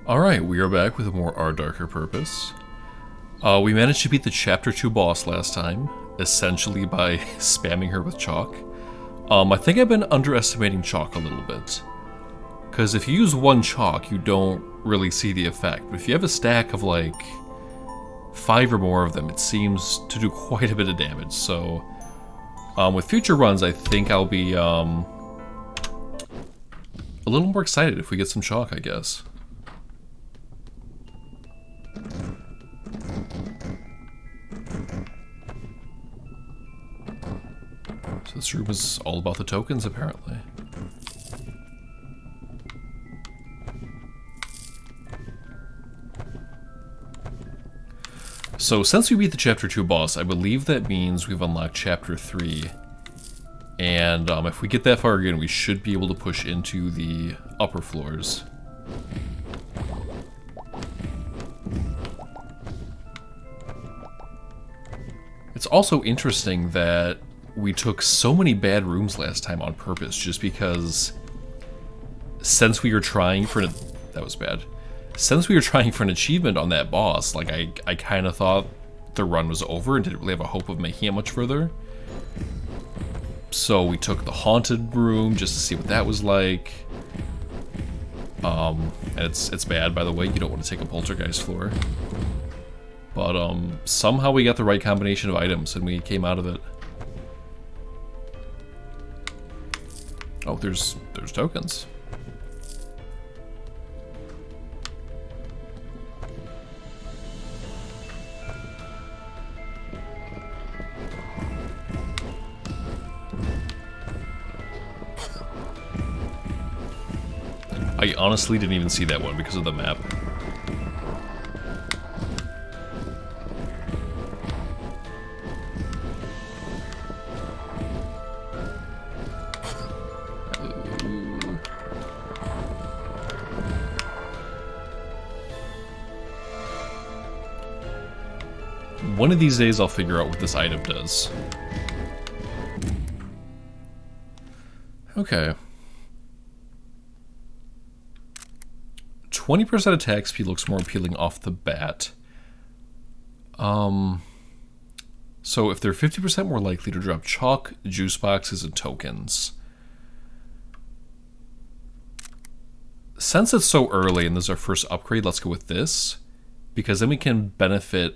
Alright, we are back with more Our Darker Purpose. We managed to beat the Chapter 2 boss last time, essentially by spamming her with chalk. I think I've been underestimating chalk a little bit. Because if you use one chalk, you don't really see the effect. But if you have a stack of like 5 or more of them, it seems to do quite a bit of damage. So with future runs, I think I'll be a little more excited if we get some chalk, I guess. So this room is all about the tokens, apparently. So since we beat the Chapter 2 boss, I believe that means we've unlocked Chapter 3. And if we get that far again, we should be able to push into the upper floors. It's also interesting that we took so many bad rooms last time on purpose, just because since we were trying for that was bad. Since we were trying for an achievement on that boss, like I kind of thought the run was over and didn't really have a hope of making it much further. So we took the haunted room just to see what that was like. And it's bad, by the way. You don't want to take a poltergeist floor. But somehow we got the right combination of items and we came out of it. Oh, there's tokens. I honestly didn't even see that one because of the map. One of these days I'll figure out what this item does. Okay. 20% attack speed looks more appealing off the bat. So if they're 50% more likely to drop chalk, juice boxes, and tokens. Since it's so early and this is our first upgrade, let's go with this. Because then we can benefit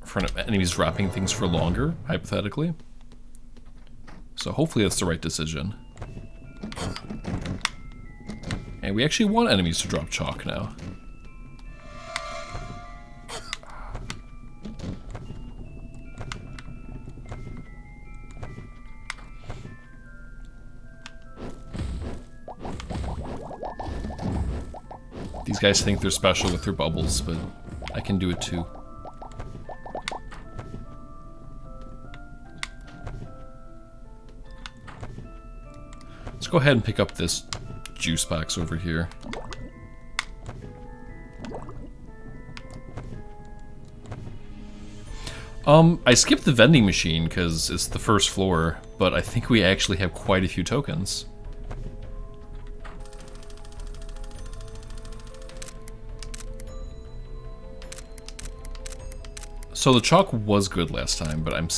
from enemies dropping things for longer, hypothetically. So hopefully that's the right decision. And we actually want enemies to drop chalk now. These guys think they're special with their bubbles, but I can do it too. Let's go ahead and pick up this juice box over here. I skipped the vending machine because it's the first floor, but I think we actually have quite a few tokens. So the chalk was good last time, but I'm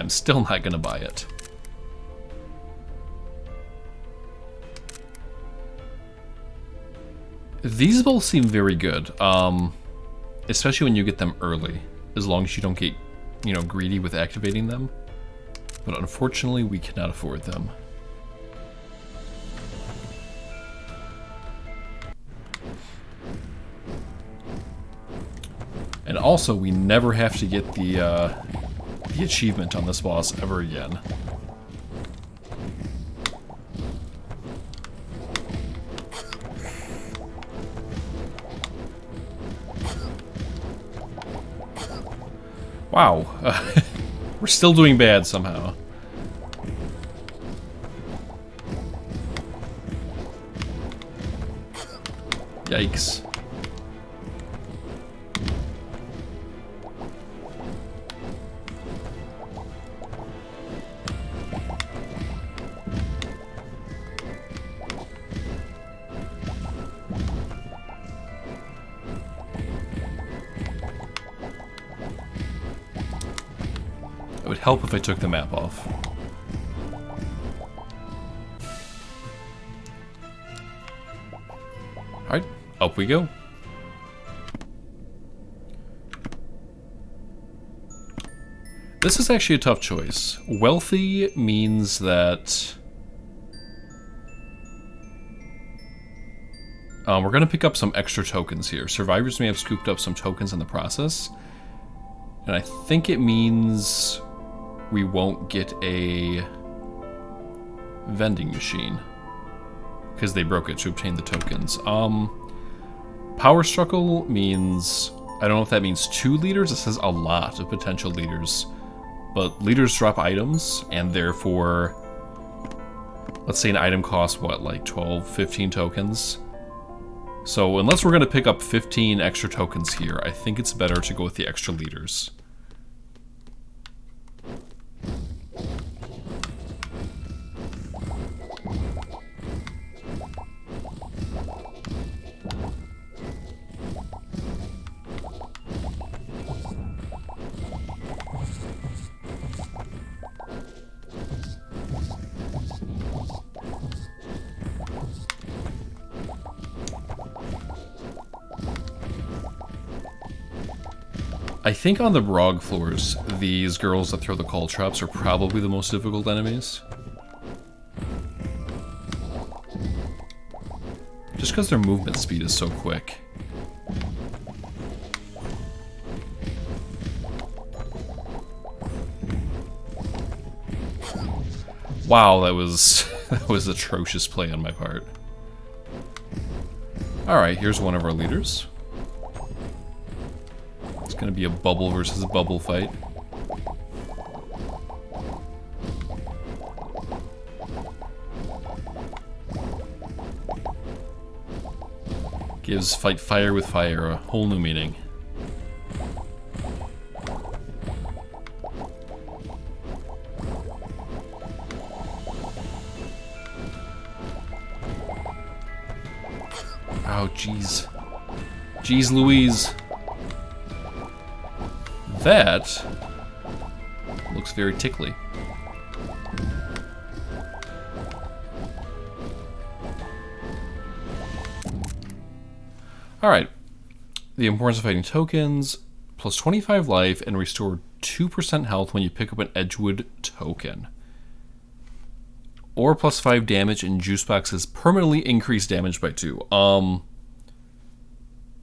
still not gonna buy it. These both seem very good, especially when you get them early, as long as you don't get, you know, greedy with activating them. But unfortunately, we cannot afford them. And also, we never have to get the achievement on this boss ever again. Wow, we're still doing bad somehow. Yikes. help if I took the map off. Alright, up we go. This is actually a tough choice. Wealthy means that we're going to pick up some extra tokens here. Survivors may have scooped up some tokens in the process. And I think it means we won't get a vending machine because they broke it to obtain the tokens. Power struggle means, I don't know if that means 2 leaders. It says a lot of potential leaders. But leaders drop items, and therefore, let's say an item costs, what, like 12, 15 tokens? So unless we're going to pick up 15 extra tokens here, I think it's better to go with the extra leaders. I think on the Brog floors, these girls that throw the call traps are probably the most difficult enemies. Just because their movement speed is so quick. Wow, that was that was atrocious play on my part. Alright, here's one of our leaders. It's gonna be a bubble versus bubble fight. Gives fight fire with fire a whole new meaning. Oh, jeez. Jeez Louise. That looks very tickly. Alright. The importance of fighting tokens, plus 25 life, and restore 2% health when you pick up an Edgewood token. Or plus 5 damage, and juice boxes permanently increase damage by 2.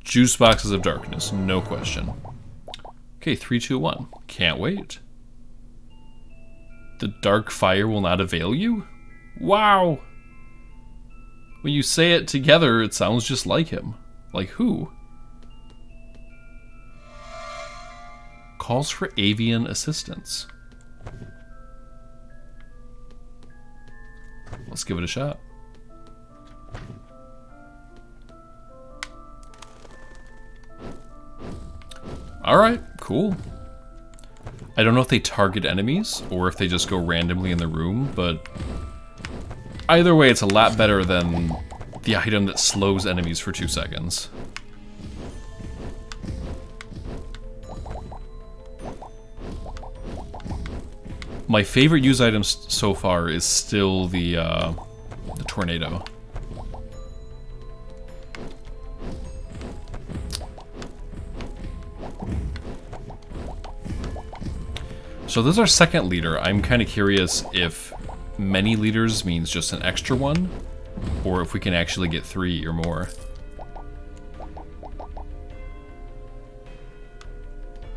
Juice boxes of darkness, no question. Okay, 3, 2, 1. Can't wait. The dark fire will not avail you? Wow! When you say it together, it sounds just like him. Like who? Calls for avian assistance. Let's give it a shot. Alright, cool. I don't know if they target enemies or if they just go randomly in the room, but either way, it's a lot better than the item that slows enemies for 2 seconds. My favorite used item so far is still the tornado. So this is our second leader. I'm kind of curious if many leaders means just an extra one, or if we can actually get 3 or more.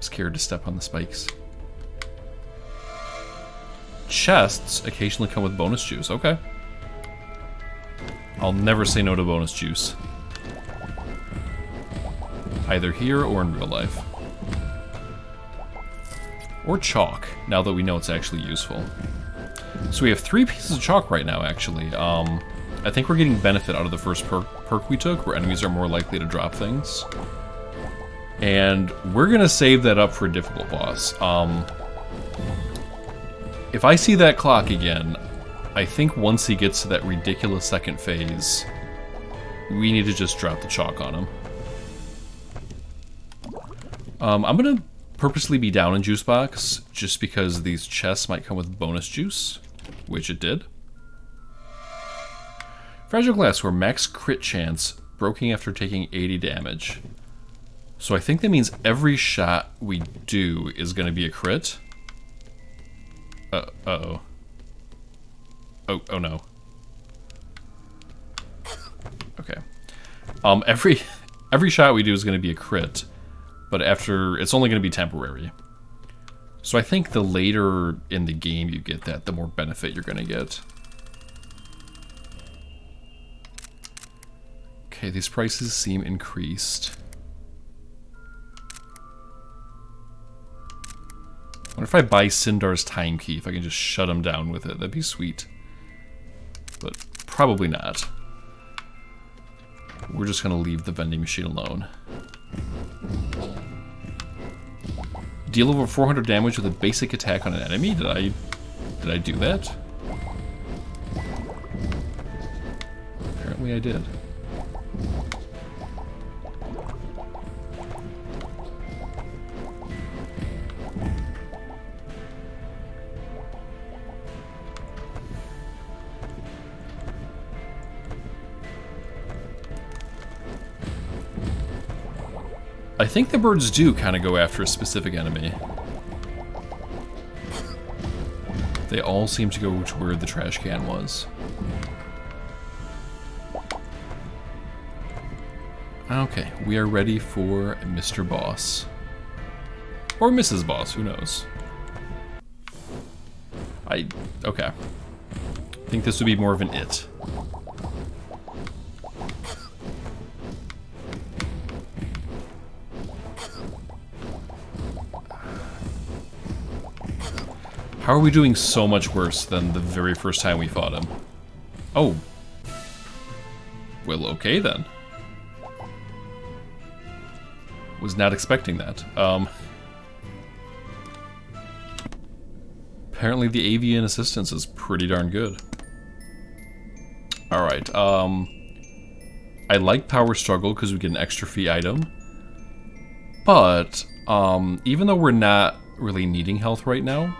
Scared to step on the spikes. Chests occasionally come with bonus juice. Okay. I'll never say no to bonus juice. Either here or in real life. Or chalk, now that we know it's actually useful. So we have 3 pieces of chalk right now, actually. I think we're getting benefit out of the first perk we took, where enemies are more likely to drop things. And we're gonna save that up for a difficult boss. If I see that clock again, I think once he gets to that ridiculous second phase, we need to just drop the chalk on him. I'm gonna purposely be down in juice box just because these chests might come with bonus juice, which it did. Fragile Glassware, max crit chance, broken after taking 80 damage. So I think that means every shot we do is going to be a crit. Uh-oh. Oh no. Okay. Every shot we do is going to be a crit, but after it's only going to be temporary. So I think the later in the game you get that, the more benefit you're going to get. Okay, these prices seem increased. I wonder if I buy Sindar's Time Key, if I can just shut him down with it. That'd be sweet. But probably not. We're just going to leave the vending machine alone. Deal over 400 damage with a basic attack on an enemy? Did I do that? Apparently I did. I think the birds do kind of go after a specific enemy. They all seem to go to where the trash can was. Okay, we are ready for Mr. Boss. Or Mrs. Boss, who knows? Okay. I think this would be more of an it. How are we doing so much worse than the very first time we fought him? Oh. Well, okay then. Was not expecting that. Apparently the avian assistance is pretty darn good. Alright, I like Power Struggle because we get an extra fee item. But, even though we're not really needing health right now,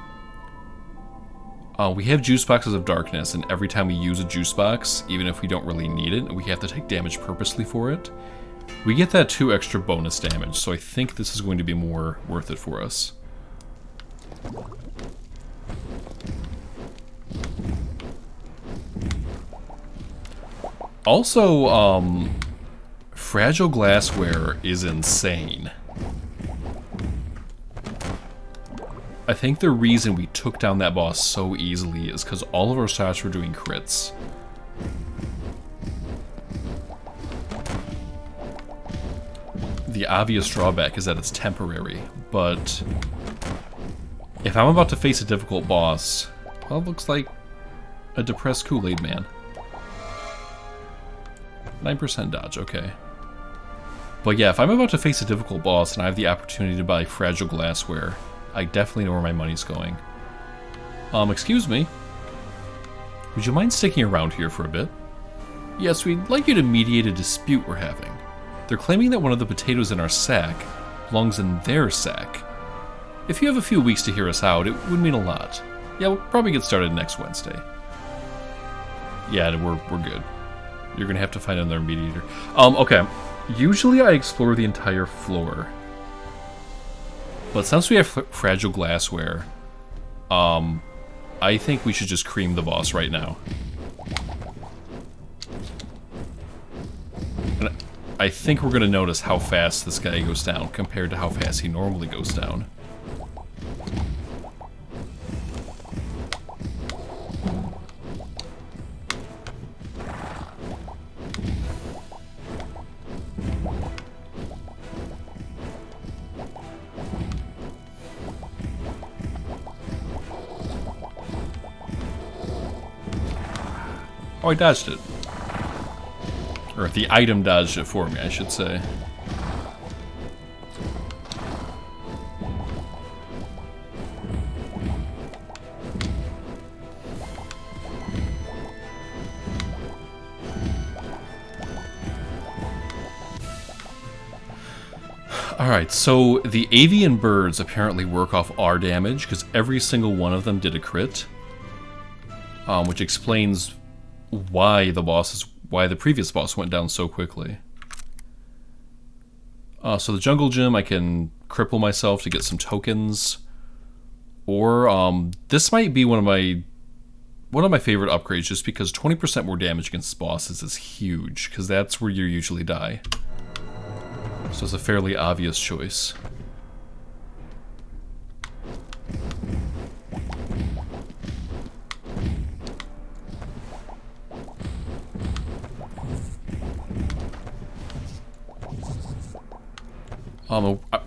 we have Juice Boxes of Darkness, and every time we use a Juice Box, even if we don't really need it, we have to take damage purposely for it, we get that 2 extra bonus damage, so I think this is going to be more worth it for us. Also, Fragile Glassware is insane. I think the reason we took down that boss so easily is because all of our shots were doing crits. The obvious drawback is that it's temporary, but if I'm about to face a difficult boss, well, it looks like a depressed Kool-Aid man. 9% dodge, okay. But yeah, if I'm about to face a difficult boss and I have the opportunity to buy Fragile Glassware, I definitely know where my money's going. Excuse me. Would you mind sticking around here for a bit? Yes, we'd like you to mediate a dispute we're having. They're claiming that one of the potatoes in our sack belongs in their sack. If you have a few weeks to hear us out, it would mean a lot. Yeah, we'll probably get started next Wednesday. Yeah, we're good. You're gonna have to find another mediator. Okay. Usually I explore the entire floor. But since we have Fragile Glassware, I think we should just cream the boss right now. And I think we're going to notice how fast this guy goes down compared to how fast he normally goes down. Oh, I dodged it. Or the item dodged it for me, I should say. Alright, so the avian birds apparently work off our damage, because every single one of them did a crit. Which explains why the previous boss went down so quickly. So the jungle gym, I can cripple myself to get some tokens. Or, this might be one of my favorite upgrades, just because 20% more damage against bosses is huge, because that's where you usually die. So it's a fairly obvious choice.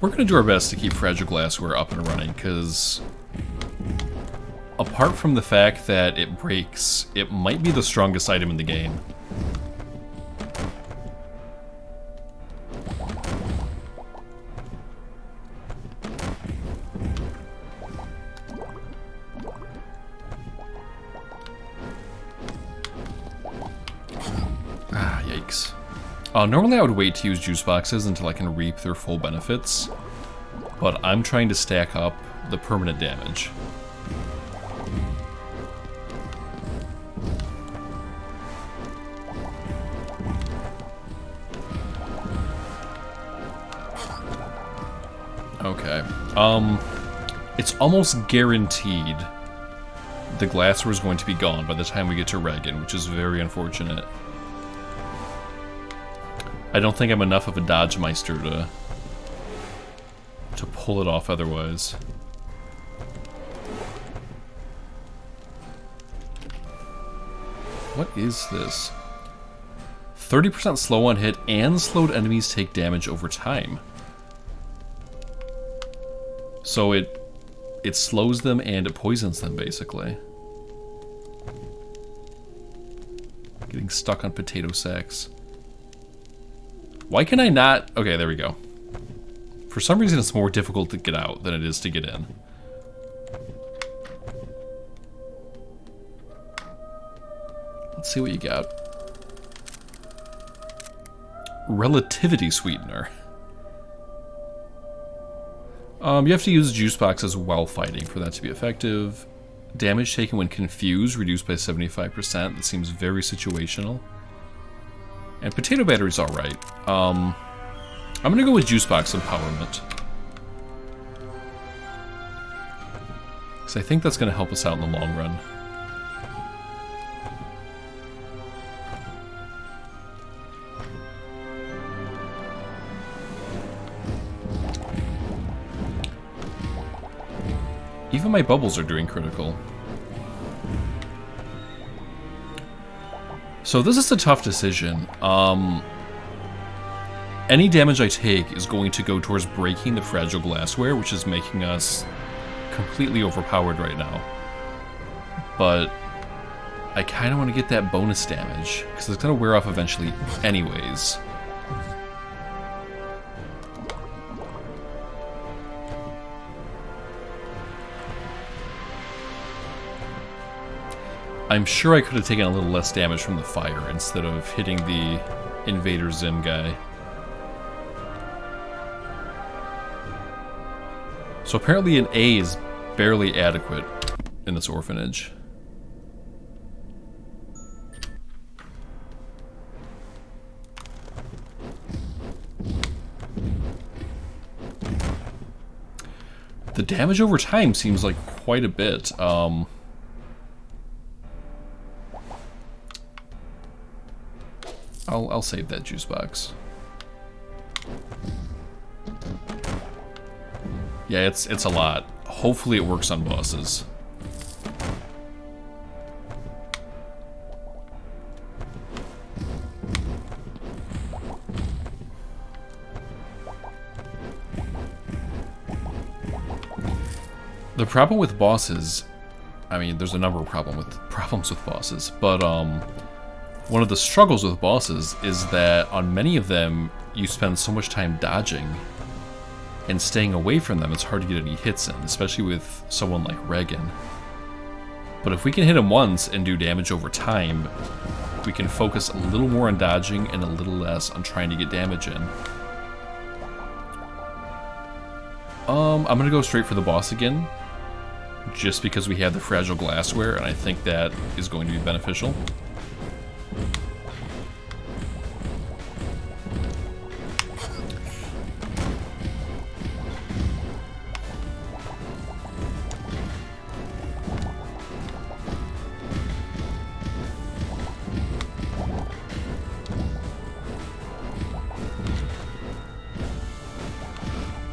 We're going to do our best to keep Fragile Glassware up and running, because apart from the fact that it breaks, it might be the strongest item in the game. Yikes. Normally I would wait to use juice boxes until I can reap their full benefits, but I'm trying to stack up the permanent damage. Okay. It's almost guaranteed the glassware is going to be gone by the time we get to Regan, which is very unfortunate. I don't think I'm enough of a dodge meister to pull it off otherwise. What is this? 30% slow on hit and slowed enemies take damage over time. So it slows them and it poisons them, basically. Getting stuck on potato sacks. Why can I not... Okay, there we go. For some reason it's more difficult to get out than it is to get in. Let's see what you got. Relativity Sweetener. You have to use juice boxes while fighting for that to be effective. Damage taken when confused, reduced by 75%. That seems very situational. And potato battery's alright. I'm gonna go with juice box empowerment, because I think that's gonna help us out in the long run. Even my bubbles are doing critical. So this is a tough decision. Any damage I take is going to go towards breaking the fragile glassware, which is making us completely overpowered right now. But I kind of want to get that bonus damage, because it's going to wear off eventually anyways. I'm sure I could have taken a little less damage from the fire instead of hitting the Invader Zim guy. So apparently an A is barely adequate in this orphanage. The damage over time seems like quite a bit. I'll save that juice box. Yeah, it's a lot. Hopefully it works on bosses. The problem with bosses, I mean, there's a number of problems with bosses, but one of the struggles with bosses is that on many of them, you spend so much time dodging and staying away from them, it's hard to get any hits in, especially with someone like Regan. But if we can hit him once and do damage over time, we can focus a little more on dodging and a little less on trying to get damage in. I'm gonna go straight for the boss again, just because we have the fragile glassware, and I think that is going to be beneficial.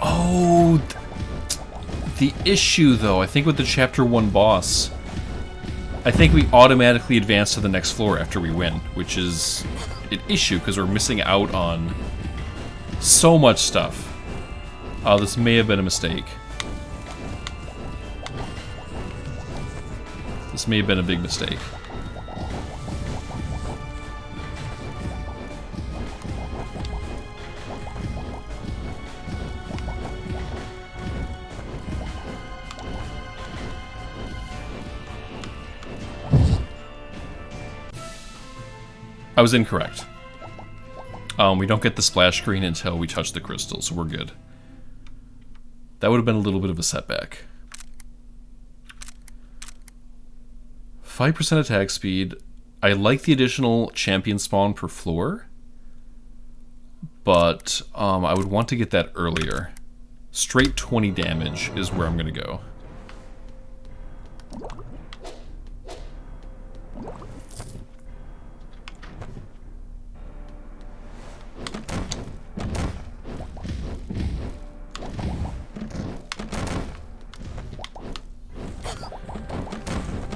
Oh, the issue, though, I think with the Chapter 1 boss, I think we automatically advance to the next floor after we win, which is an issue because we're missing out on so much stuff. This may have been a mistake. This may have been a big mistake. I was incorrect. We don't get the splash screen until we touch the crystal, so we're good. That would have been a little bit of a setback. 5% attack speed. I like the additional champion spawn per floor, but I would want to get that earlier. Straight 20 damage is where I'm going to go.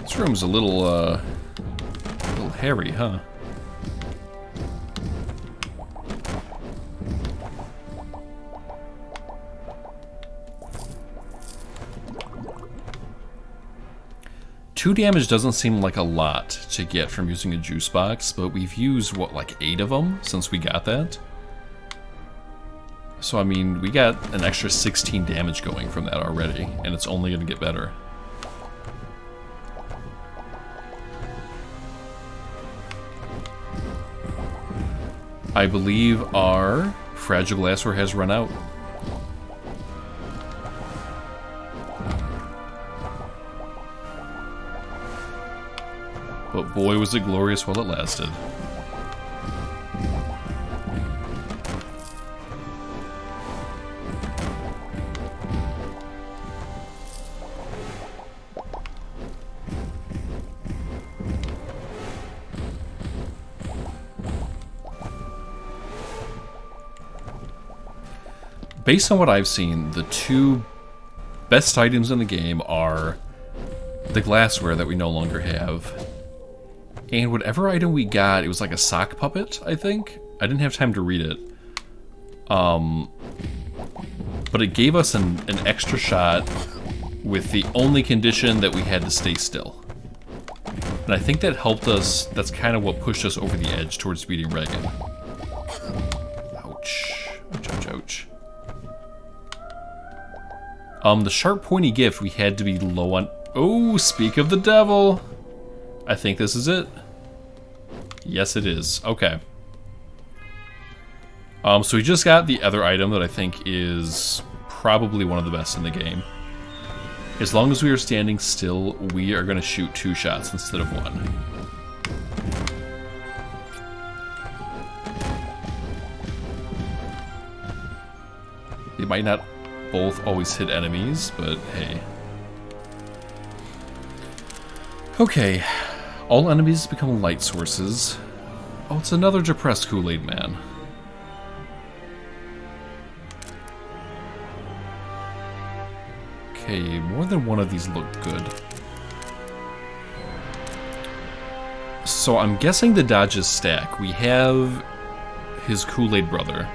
This room's a little hairy, huh? Two damage doesn't seem like a lot to get from using a juice box, but we've used, what, like 8 of them since we got that? So, I mean, we got an extra 16 damage going from that already, and it's only going to get better. I believe our fragile glassware has run out. But boy, was it glorious while it lasted. Based on what I've seen, the two best items in the game are the glassware that we no longer have, and whatever item we got, it was like a sock puppet, I think? I didn't have time to read it. But it gave us an extra shot with the only condition that we had to stay still. And I think that helped us, that's kind of what pushed us over the edge towards beating Regan. Ouch. Ouch, ouch, ouch. The sharp pointy gift, we had to be low on... Oh, speak of the devil! I think this is it. Yes, it is. Okay. So we just got the other item that I think is probably one of the best in the game. As long as we are standing still, we are going to shoot 2 shots instead of 1. They might not both always hit enemies, but hey. Okay, all enemies become light sources. Oh, it's another depressed Kool-Aid man. Okay, more than one of these look good. So I'm guessing the dodges stack. We have his Kool-Aid brother.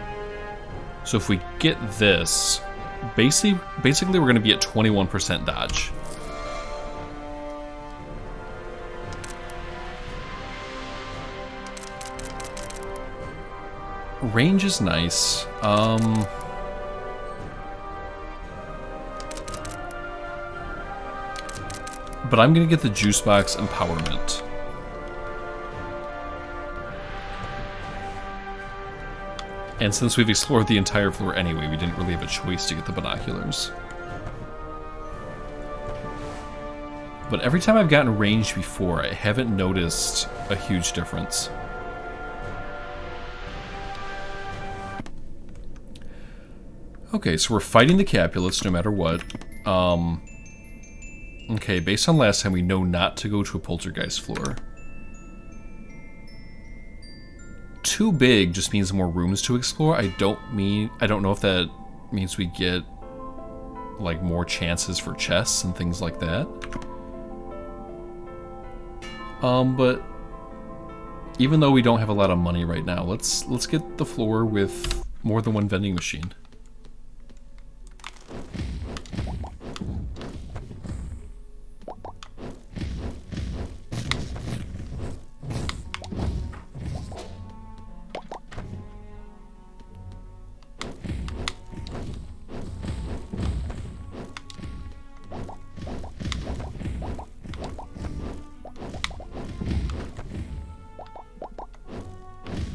So if we get this, basically we're going to be at 21% dodge. Range is nice. But I'm going to get the juice box empowerment. And since we've explored the entire floor anyway, we didn't really have a choice to get the binoculars. But every time I've gotten range before, I haven't noticed a huge difference. Okay, so we're fighting the Capulets no matter what. Okay, based on last time, we know not to go to a poltergeist floor. Too big just means more rooms to explore. I don't know if that means we get like more chances for chests and things like that. But even though we don't have a lot of money right now, let's get the floor with more than one vending machine.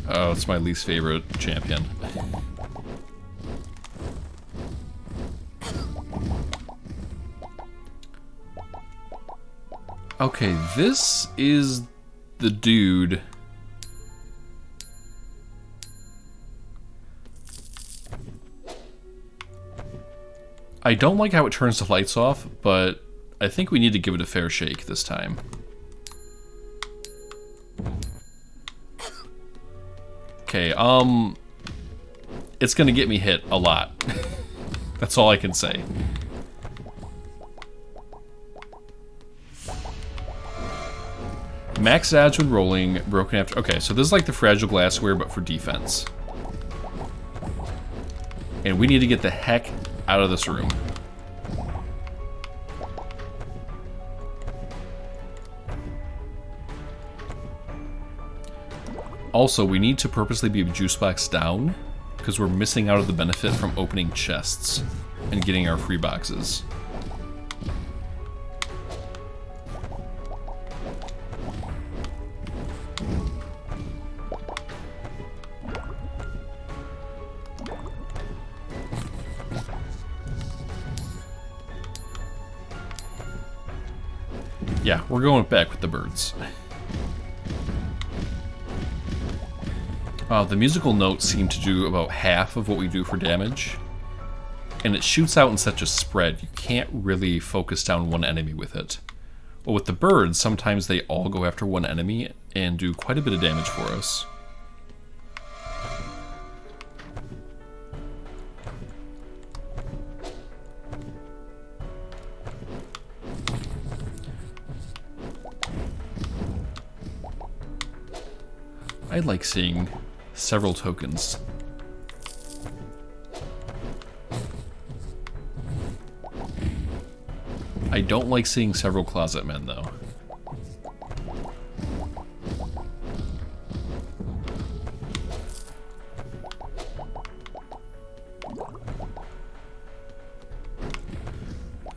Oh, it's my least favorite champion. Okay, this is the dude. I don't like how it turns the lights off, but I think we need to give it a fair shake this time. Okay, it's gonna get me hit a lot. That's all I can say. Max dodge when rolling, broken after... Okay, so this is like the fragile glassware, but for defense. And we need to get the heck out of this room. Also, we need to purposely be juice box down, because we're missing out of the benefit from opening chests and getting our free boxes. Yeah, we're going back with the birds. The musical notes seem to do about half of what we do for damage. And it shoots out in such a spread, you can't really focus down one enemy with it. Well, with the birds, sometimes they all go after one enemy and do quite a bit of damage for us. I like seeing several tokens. I don't like seeing several closet men, though.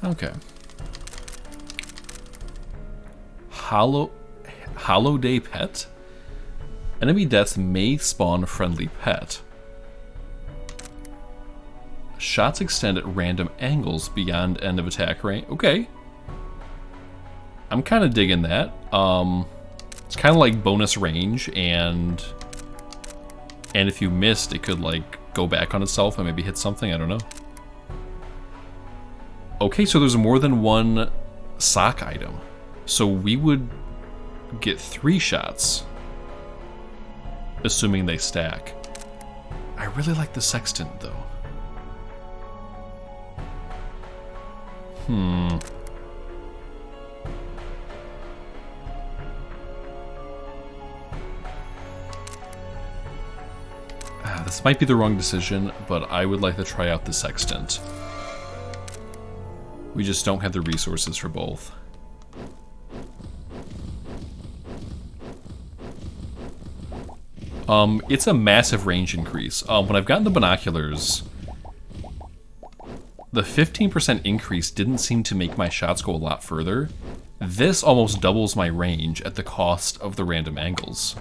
Okay. Holiday Pet? Enemy deaths may spawn a friendly pet. Shots extend at random angles beyond end of attack range. Okay. I'm kind of digging that. It's kind of like bonus range, and if you missed, it could like go back on itself and maybe hit something. I don't know. Okay, so there's more than one sock item. So we would get 3 shots. Assuming they stack. I really like the sextant, though. This might be the wrong decision, but I would like to try out the sextant. We just don't have the resources for both. It's a massive range increase. When I've gotten the binoculars, the 15% increase didn't seem to make my shots go a lot further. This almost doubles my range at the cost of the random angles,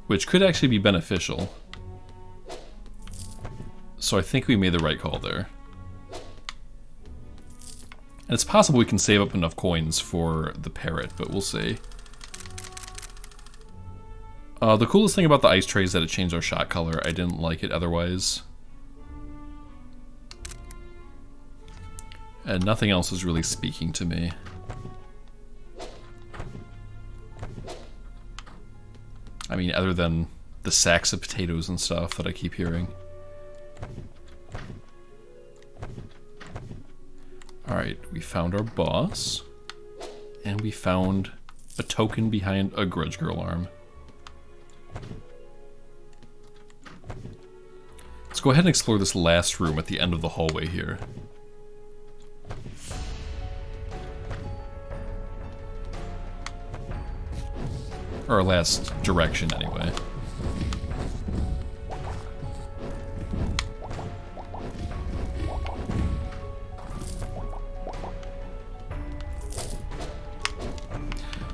which could actually be beneficial. So I think we made the right call there. And it's possible we can save up enough coins for the parrot, but we'll see. The coolest thing about the ice tray is that it changed our shot color. I didn't like it otherwise. And nothing else is really speaking to me. I mean, other than the sacks of potatoes and stuff that I keep hearing. Alright, we found our boss. And we found a token behind a Grudge Girl arm. Let's go ahead and explore this last room at the end of the hallway here. Or our last direction, anyway.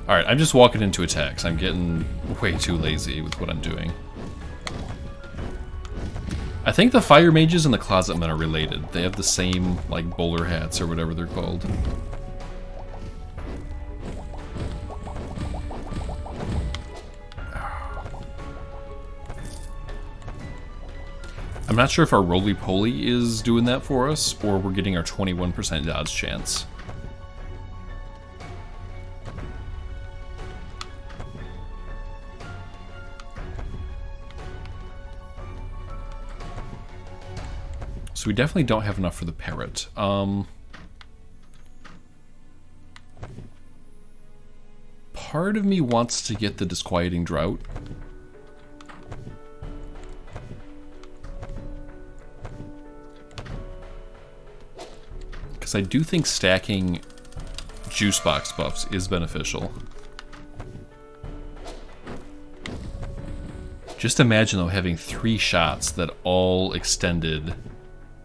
Alright, I'm just walking into attacks. I'm getting way too lazy with what I'm doing. I think the fire mages and the closet men are related. They have the same, like, bowler hats or whatever they're called. I'm not sure if our roly-poly is doing that for us, or we're getting our 21% dodge chance. So we definitely don't have enough for the parrot. Part of me wants to get the disquieting drought. Because I do think stacking juice box buffs is beneficial. Just imagine though having 3 shots that all extended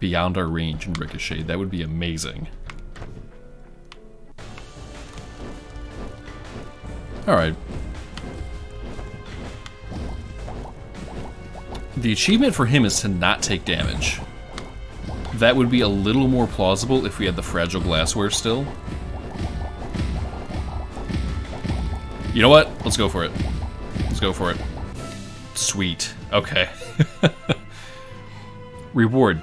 beyond our range and ricochet. That would be amazing. Alright. The achievement for him is to not take damage. That would be a little more plausible if we had the fragile glassware still. You know what? Let's go for it. Let's go for it. Sweet. Okay. Reward.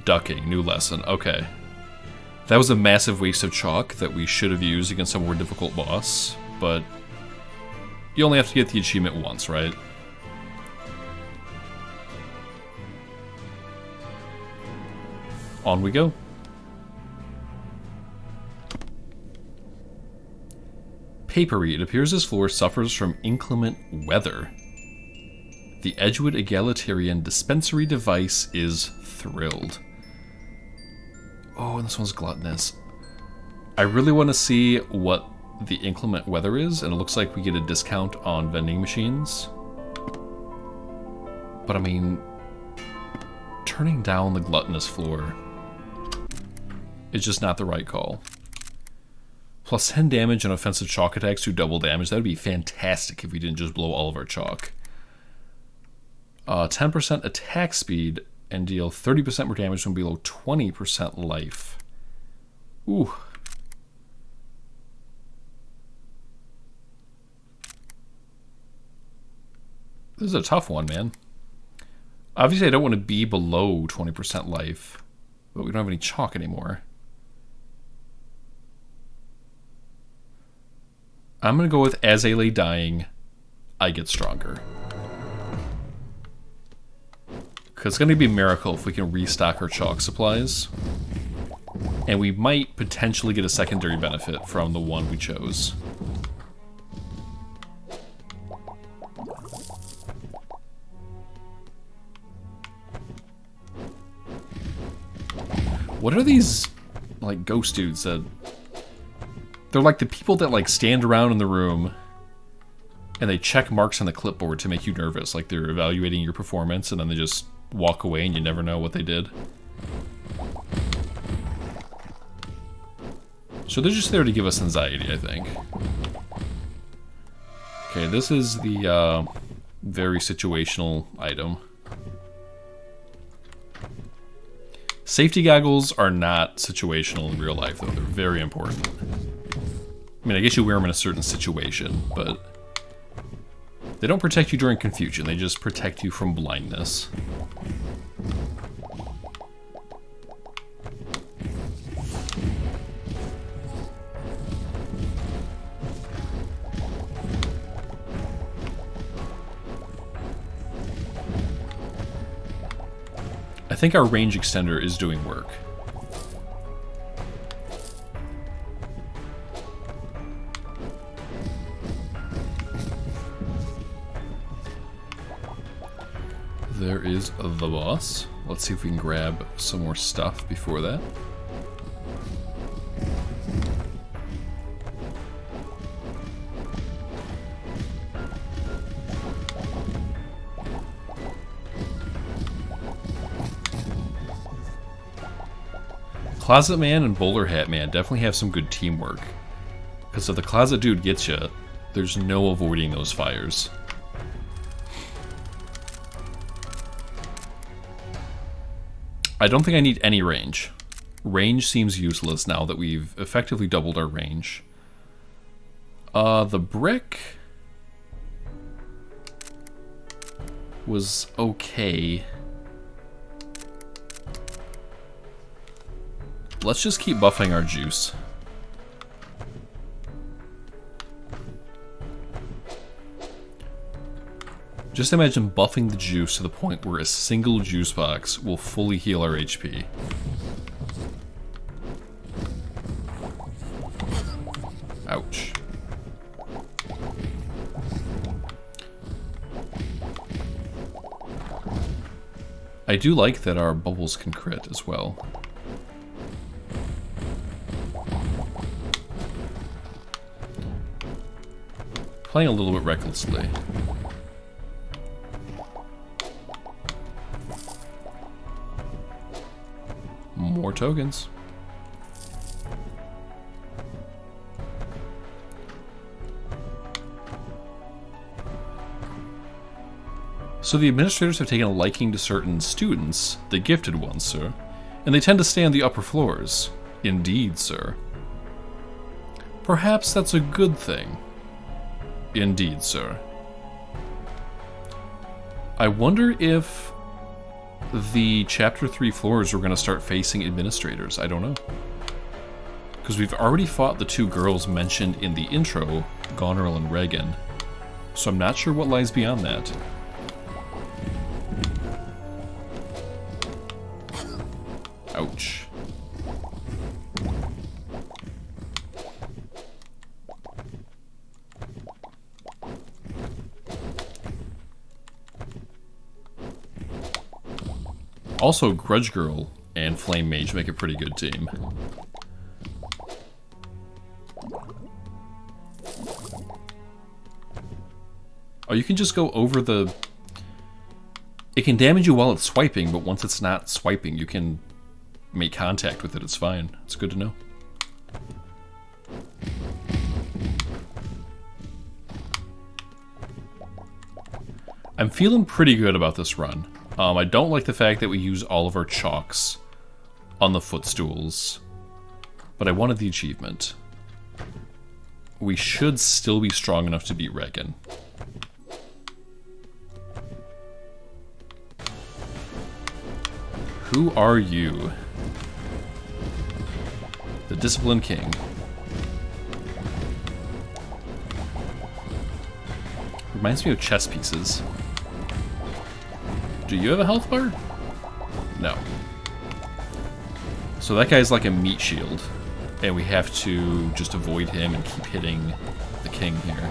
Ducking. New lesson. Okay. That was a massive waste of chalk that we should have used against a more difficult boss, but you only have to get the achievement once, right? On we go. Papery. It appears this floor suffers from inclement weather. The Edgewood Egalitarian Dispensary Device is thrilled. Oh, and this one's gluttonous. I really want to see what the inclement weather is, and it looks like we get a discount on vending machines. But I mean, turning down the gluttonous floor is just not the right call. Plus 10 damage and offensive chalk attacks do double damage. That would be fantastic if we didn't just blow all of our chalk. 10% attack speed and deal 30% more damage when below 20% life. Ooh. This is a tough one, man. Obviously, I don't want to be below 20% life, but we don't have any chalk anymore. I'm going to go with as I lay dying, I get stronger. Because it's going to be a miracle if we can restock our chalk supplies. And we might potentially get a secondary benefit from the one we chose. What are these, like, ghost dudes that... They're like the people that, like, stand around in the room and they check marks on the clipboard to make you nervous. Like, they're evaluating your performance and then they just walk away and you never know what they did. So they're just there to give us anxiety, I think. Okay, this is the very situational item. Safety goggles are not situational in real life, though. They're very important. I mean, I guess you wear them in a certain situation, but they don't protect you during confusion. They just protect you from blindness. I think our range extender is doing work. There is the boss. Let's see if we can grab some more stuff before that. Closet Man and Bowler Hat Man definitely have some good teamwork. Because if the Closet Dude gets you, there's no avoiding those fires. I don't think I need any range. Range seems useless now that we've effectively doubled our range. The brick was okay. Let's just keep buffing our juice. Just imagine buffing the juice to the point where a single juice box will fully heal our HP. Ouch. I do like that our bubbles can crit as well. Playing a little bit recklessly. More tokens. So the administrators have taken a liking to certain students, the gifted ones, sir, and they tend to stay on the upper floors. Indeed, sir. Perhaps that's a good thing. Indeed, sir. I wonder if the Chapter 3 floors are going to start facing administrators. I don't know. Because we've already fought the two girls mentioned in the intro, Goneril and Regan. So I'm not sure what lies beyond that. Ouch. Also, Grudge Girl and Flame Mage make a pretty good team. Oh, you can just go over the... It can damage you while it's swiping, but once it's not swiping, you can make contact with it. It's fine. It's good to know. I'm feeling pretty good about this run. I don't like the fact that we use all of our chalks on the footstools, but I wanted the achievement. We should still be strong enough to beat Regan. Who are you? The Disciplined King. Reminds me of chess pieces. Do you have a health bar? No. So that guy's like a meat shield, and we have to just avoid him and keep hitting the king here.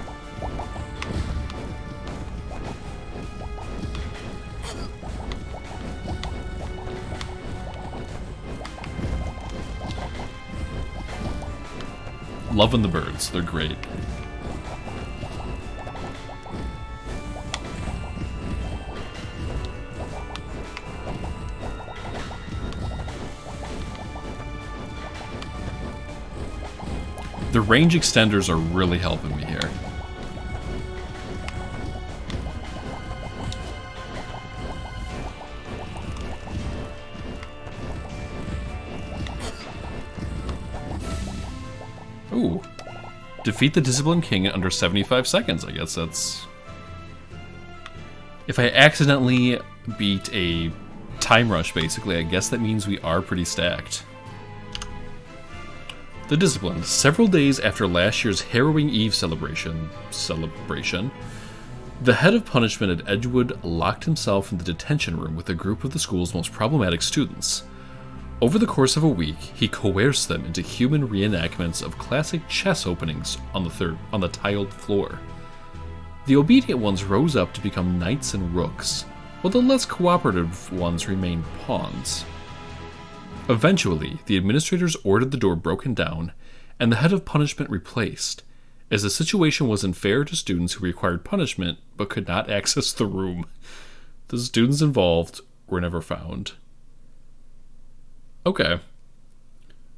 Loving the birds, they're great. The range extenders are really helping me here. Ooh. Defeat the Disciplined King in under 75 seconds. I guess that's... If I accidentally beat a time rush, basically, I guess that means we are pretty stacked. The Disciplined. Several days after last year's Harrowing Eve celebration, the head of punishment at Edgewood locked himself in the detention room with a group of the school's most problematic students. Over the course of a week, he coerced them into human reenactments of classic chess openings on the tiled floor. The obedient ones rose up to become knights and rooks, while the less cooperative ones remained pawns. Eventually, the administrators ordered the door broken down and the head of punishment replaced, as the situation was unfair to students who required punishment but could not access the room. The students involved were never found. Okay.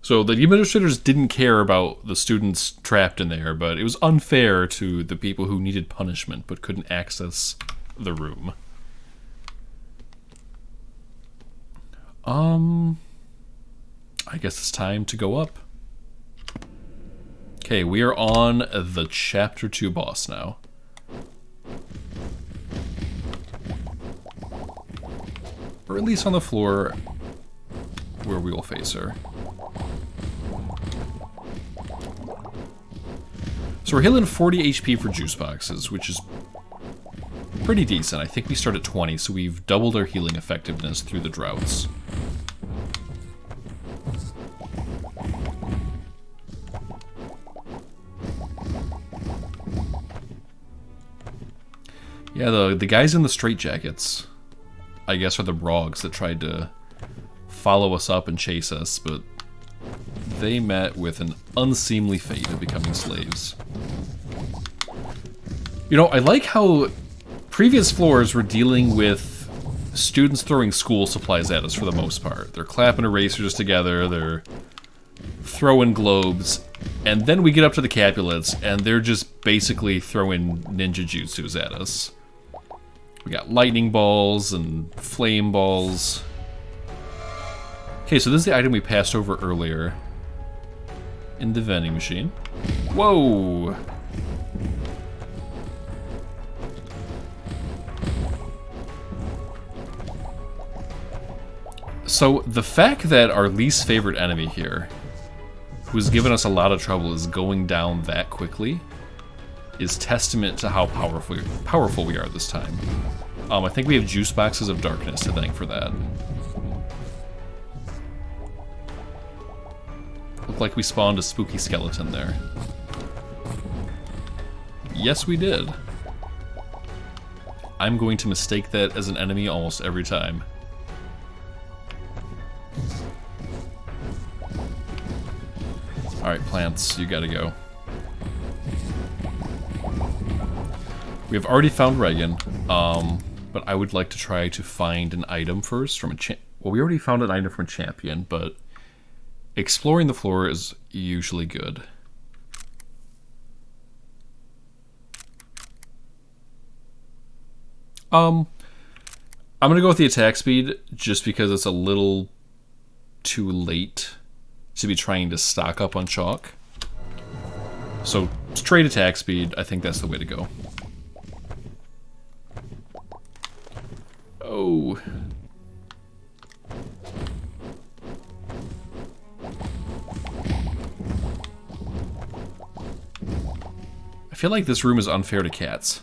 So the administrators didn't care about the students trapped in there, but it was unfair to the people who needed punishment but couldn't access the room. I guess it's time to go up. Okay, we are on the Chapter 2 boss now. Or at least on the floor where we will face her. So we're healing 40 HP for juice boxes, which is pretty decent. I think we start at 20, so we've doubled our healing effectiveness through the droughts. Yeah, the guys in the straitjackets, I guess, are the Brogs that tried to follow us up and chase us, but they met with an unseemly fate of becoming slaves. You know, I like how previous floors were dealing with students throwing school supplies at us for the most part. They're clapping erasers together, they're throwing globes, and then we get up to the Capulets, and they're just basically throwing ninja jutsus at us. We got lightning balls and flame balls. Okay, so this is the item we passed over earlier in the vending machine. Whoa! So the fact that our least favorite enemy here, who's given us a lot of trouble, is going down that quickly is testament to how powerful we are this time. I think we have juice boxes of darkness to thank for that. Looked like we spawned a spooky skeleton there. Yes, we did. I'm going to mistake that as an enemy almost every time. Alright, plants, you gotta go. We have already found Reagan, but I would like to try to find an item first from a well, we already found an item from a champion, but exploring the floor is usually good. I'm gonna go with the attack speed just because it's a little too late to be trying to stock up on chalk. So straight attack speed, I think that's the way to go. Oh. I feel like this room is unfair to cats.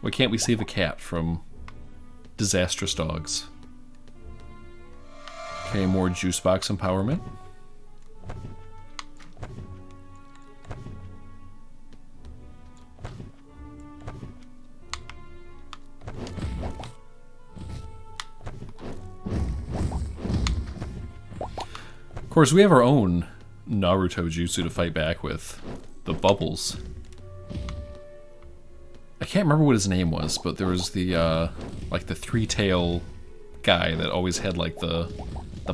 Why can't we save a cat from disastrous dogs? Okay, more juice box empowerment. Of course, we have our own Naruto jutsu to fight back with. The bubbles. I can't remember what his name was, but there was the, like the three-tail guy that always had, like, the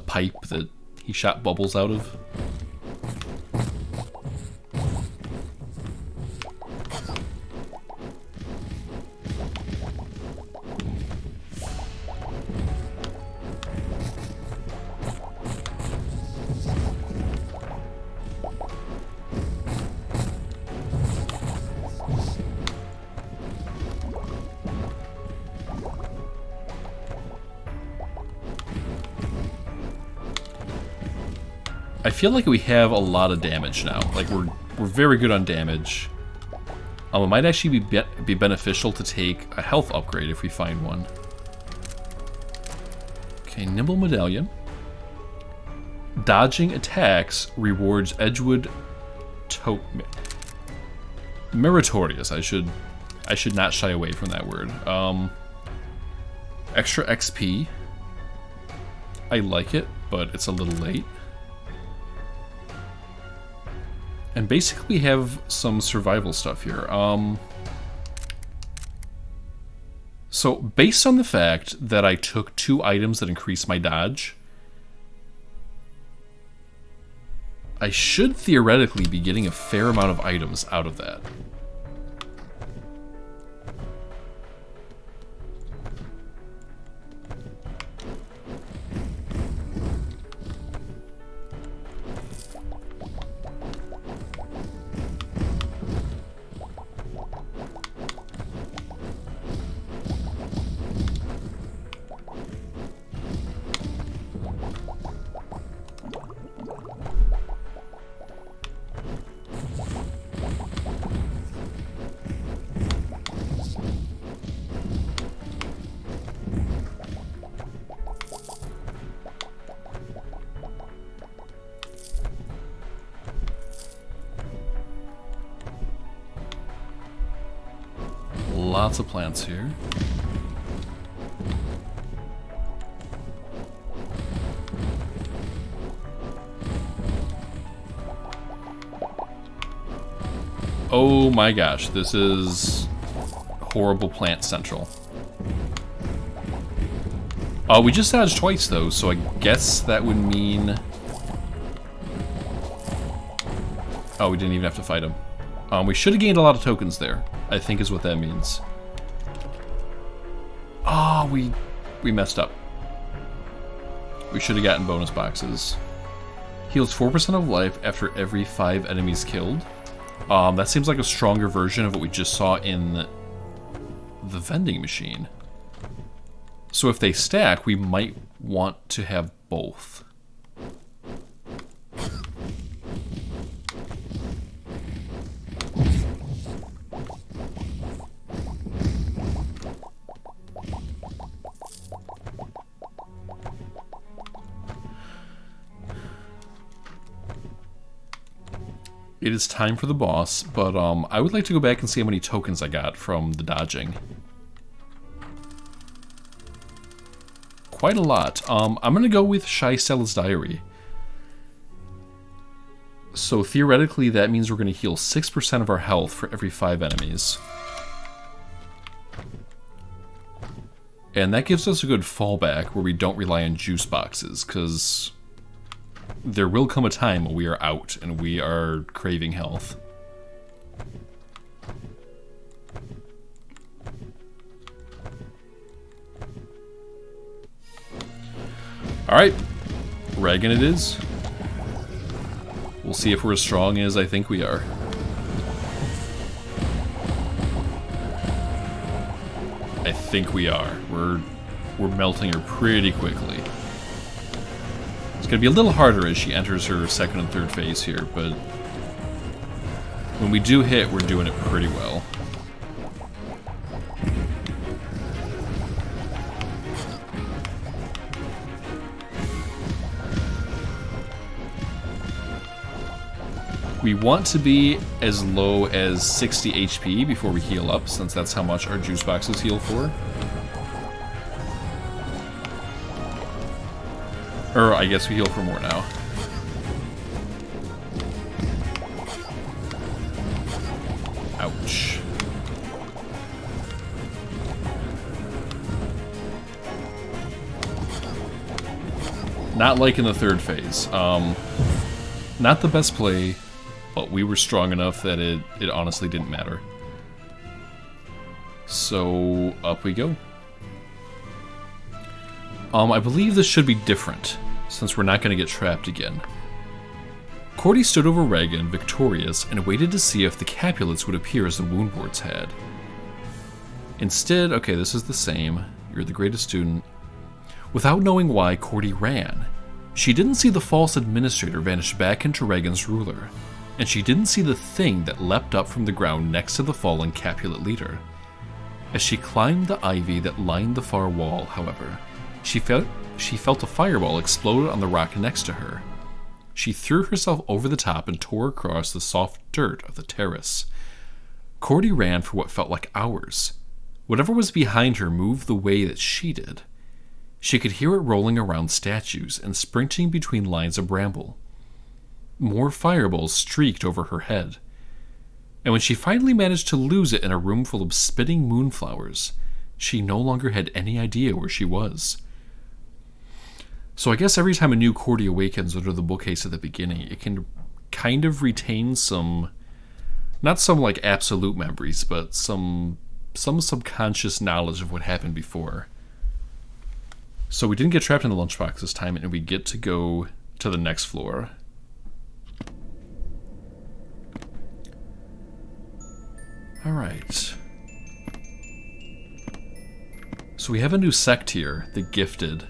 pipe that he shot bubbles out of. I feel like we have a lot of damage now. Like, we're very good on damage. It might actually be beneficial to take a health upgrade if we find one. Okay, Nimble Medallion. Dodging attacks rewards Edgewood Meritorious. I should not shy away from that word. Extra XP. I like it, but it's a little late. And basically we have some survival stuff here. So based on the fact that I took 2 items that increase my dodge, I should theoretically be getting a fair amount of items out of that. Lots of plants here. Oh my gosh, this is horrible plant central. We just dodged twice though, so I guess that would mean... Oh, we didn't even have to fight him. We should have gained a lot of tokens there, I think is what that means. Oh, we messed up. We should have gotten bonus boxes. Heals 4% of life after every 5 enemies killed. That seems like a stronger version of what we just saw in the vending machine. So if they stack, we might want to have both. It is time for the boss, but I would like to go back and see how many tokens I got from the dodging. Quite a lot. I'm going to go with Shy Stella's Diary. So theoretically that means we're going to heal 6% of our health for every 5 enemies. And that gives us a good fallback where we don't rely on juice boxes, because there will come a time when we are out and we are craving health. Alright, Regen it is. We'll see if we're as strong as I think we are. I think we are. We're melting her pretty quickly. It's going to be a little harder as she enters her 2nd and 3rd phase here, but when we do hit, we're doing it pretty well. We want to be as low as 60 HP before we heal up, since that's how much our juice boxes heal for. Or I guess we heal for more now. Ouch. Not like in the 3rd phase. Not the best play, but we were strong enough that it honestly didn't matter. So, up we go. I believe this should be different, since we're not going to get trapped again. Cordy stood over Regen, victorious, and waited to see if the Capulets would appear as the wound wards had. Instead, okay, this is the same. You're the greatest student. Without knowing why, Cordy ran. She didn't see the false administrator vanish back into Reagan's ruler, and she didn't see the thing that leapt up from the ground next to the fallen Capulet leader. As she climbed the ivy that lined the far wall, however, she felt a fireball explode on the rock next to her. She threw herself over the top and tore across the soft dirt of the terrace. Cordy ran for what felt like hours. Whatever was behind her moved the way that she did. She could hear it rolling around statues and sprinting between lines of bramble. More fireballs streaked over her head. And when she finally managed to lose it in a room full of spitting moonflowers, she no longer had any idea where she was. So I guess every time a new Cordy awakens under the bookcase at the beginning, it can kind of retain some, not some like absolute memories, but some subconscious knowledge of what happened before. So we didn't get trapped in the lunchbox this time, and we get to go to the next floor. Alright. So we have a new sect here, the Gifted.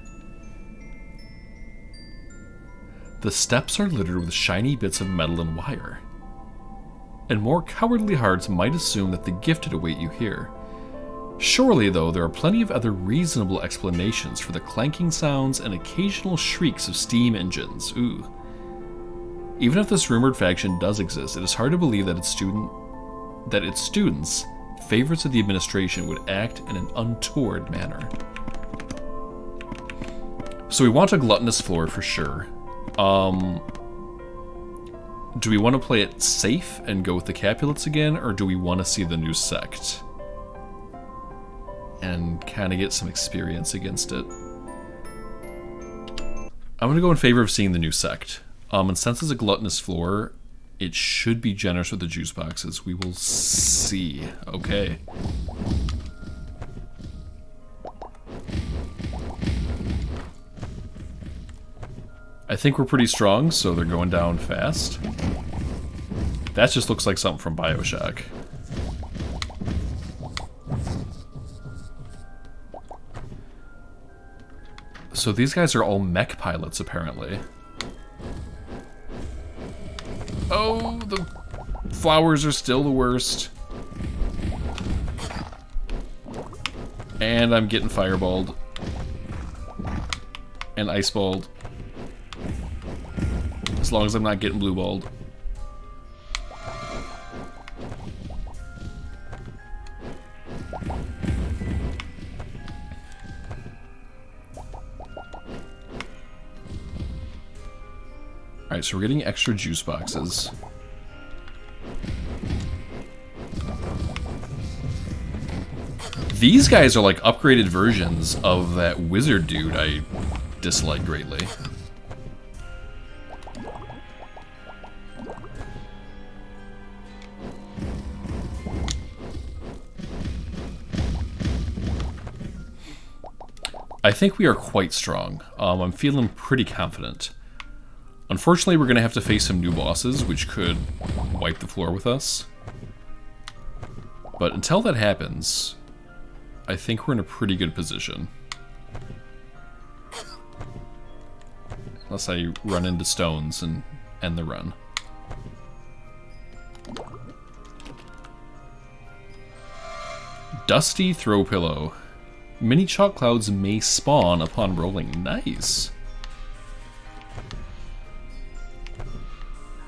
The steps are littered with shiny bits of metal and wire. And more cowardly hearts might assume that the Gifted await you here. Surely, though, there are plenty of other reasonable explanations for the clanking sounds and occasional shrieks of steam engines. Ooh. Even if this rumored faction does exist, it is hard to believe that its students, favorites of the administration, would act in an untoward manner. So we want a gluttonous floor for sure. Do we want to play it safe and go with the Capulets again, or do we want to see the new sect and kind of get some experience against it? I'm going to go in favor of seeing the new sect. And since it's a gluttonous floor, it should be generous with the juice boxes. We will see. Okay. I think we're pretty strong, so they're going down fast. That just looks like something from BioShock. So these guys are all mech pilots, apparently. Oh, the flowers are still the worst. And I'm getting fireballed. And iceballed. As long as I'm not getting blue-balled. Alright, so we're getting extra juice boxes. These guys are like upgraded versions of that wizard dude I dislike greatly. I think we are quite strong. I'm feeling pretty confident. Unfortunately, we're going to have to face some new bosses, which could wipe the floor with us. But until that happens, I think we're in a pretty good position. Unless I run into stones and end the run. Dusty throw pillow. Mini chalk clouds may spawn upon rolling. Nice.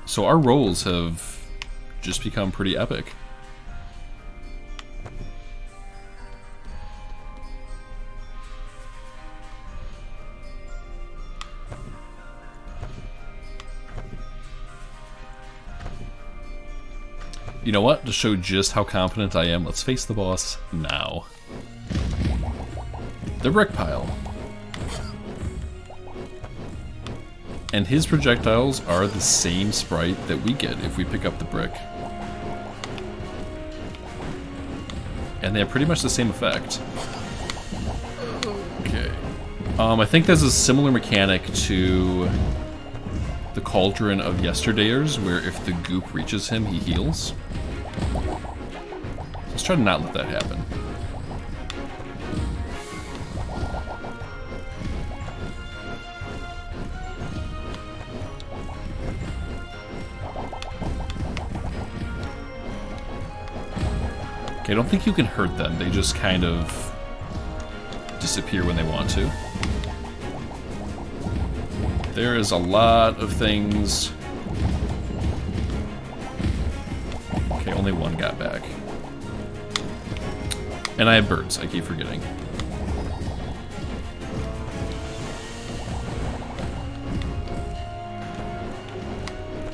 So our rolls have just become pretty epic. You know what? To show just how confident I am, let's face the boss now. The brick pile. And his projectiles are the same sprite that we get if we pick up the brick. And they have pretty much the same effect. Okay. I think there's a similar mechanic to the Cauldron of Yesterdayers, where if the goop reaches him, he heals. Let's try to not let that happen. Okay, I don't think you can hurt them. They just kind of disappear when they want to. There is a lot of things. Okay, only one got back. And I have birds, I keep forgetting.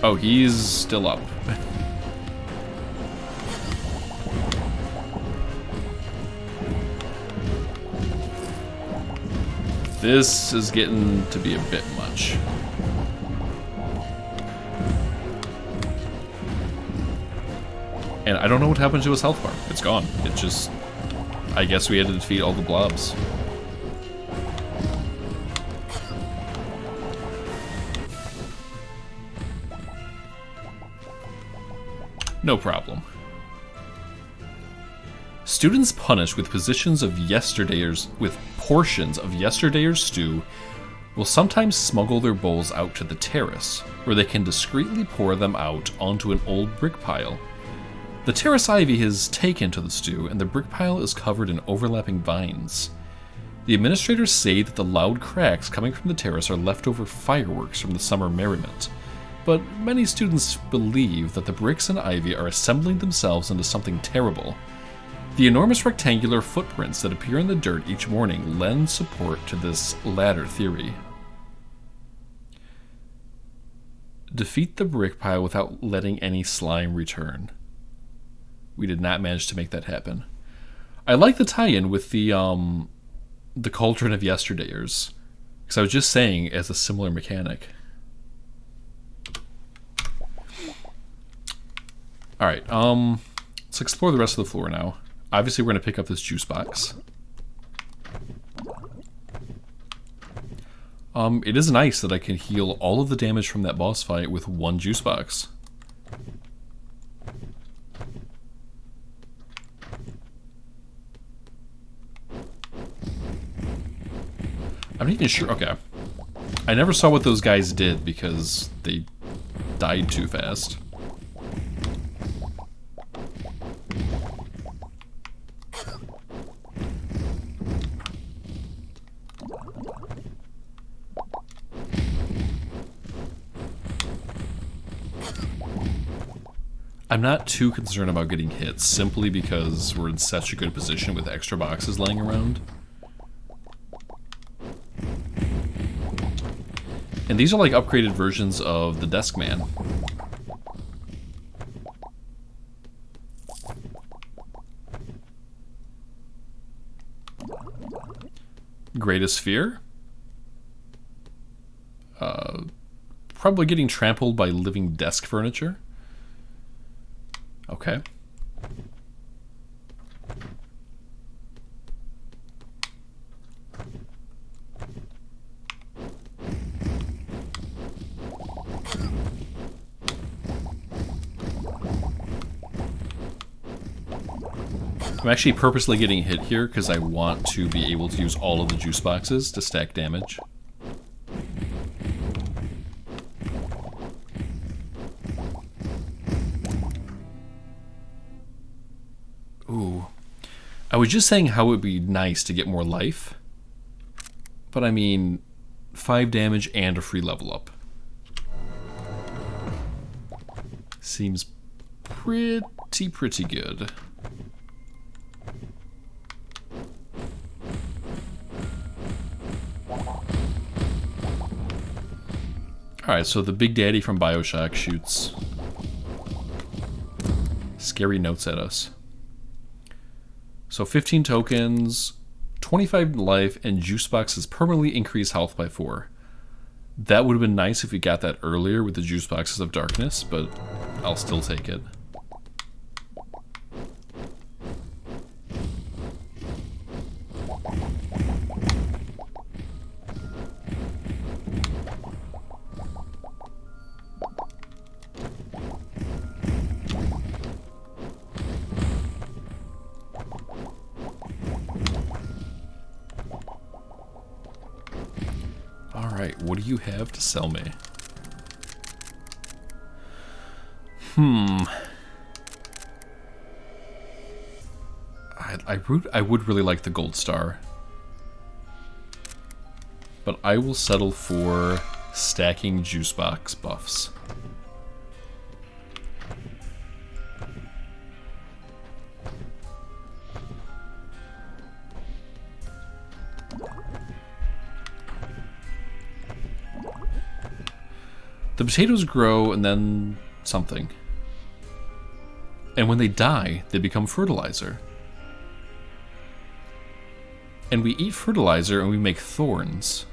Oh, he's still up. This is getting to be a bit much. And I don't know what happened to his health bar. It's gone. It just... I guess we had to defeat all the blobs. No problem. Students punished with portions of yesterday's stew will sometimes smuggle their bowls out to the terrace, where they can discreetly pour them out onto an old brick pile. The terrace ivy has taken to the stew, and the brick pile is covered in overlapping vines. The administrators say that the loud cracks coming from the terrace are leftover fireworks from the summer merriment, but many students believe that the bricks and ivy are assembling themselves into something terrible. The enormous rectangular footprints that appear in the dirt each morning lend support to this latter theory. Defeat the brick pile without letting any slime return. We did not manage to make that happen. I like the tie-in with the Cauldron of Yesterdayers, because I was just saying as a similar mechanic. Alright, let's explore the rest of the floor now. Obviously we're going to pick up this juice box. It is nice that I can heal all of the damage from that boss fight with one juice box. I'm not even sure. Okay. I never saw what those guys did because they died too fast. I'm not too concerned about getting hit, simply because we're in such a good position with extra boxes laying around. And these are like upgraded versions of the Desk Man. Greatest fear? Probably getting trampled by living desk furniture. Okay. I'm actually purposely getting hit here because I want to be able to use all of the juice boxes to stack damage. Ooh. I was just saying how it would be nice to get more life. But I mean, 5 damage and a free level up. Seems pretty good. Alright, so the Big Daddy from BioShock shoots scary notes at us. So 15 tokens, 25 life, and juice boxes permanently increase health by 4. That would have been nice if we got that earlier with the juice boxes of darkness, but I'll still take it. Alright, what do you have to sell me? I would really like the gold star. But I will settle for stacking juice box buffs. The potatoes grow and then something. And when they die, they become fertilizer. And we eat fertilizer and we make thorns.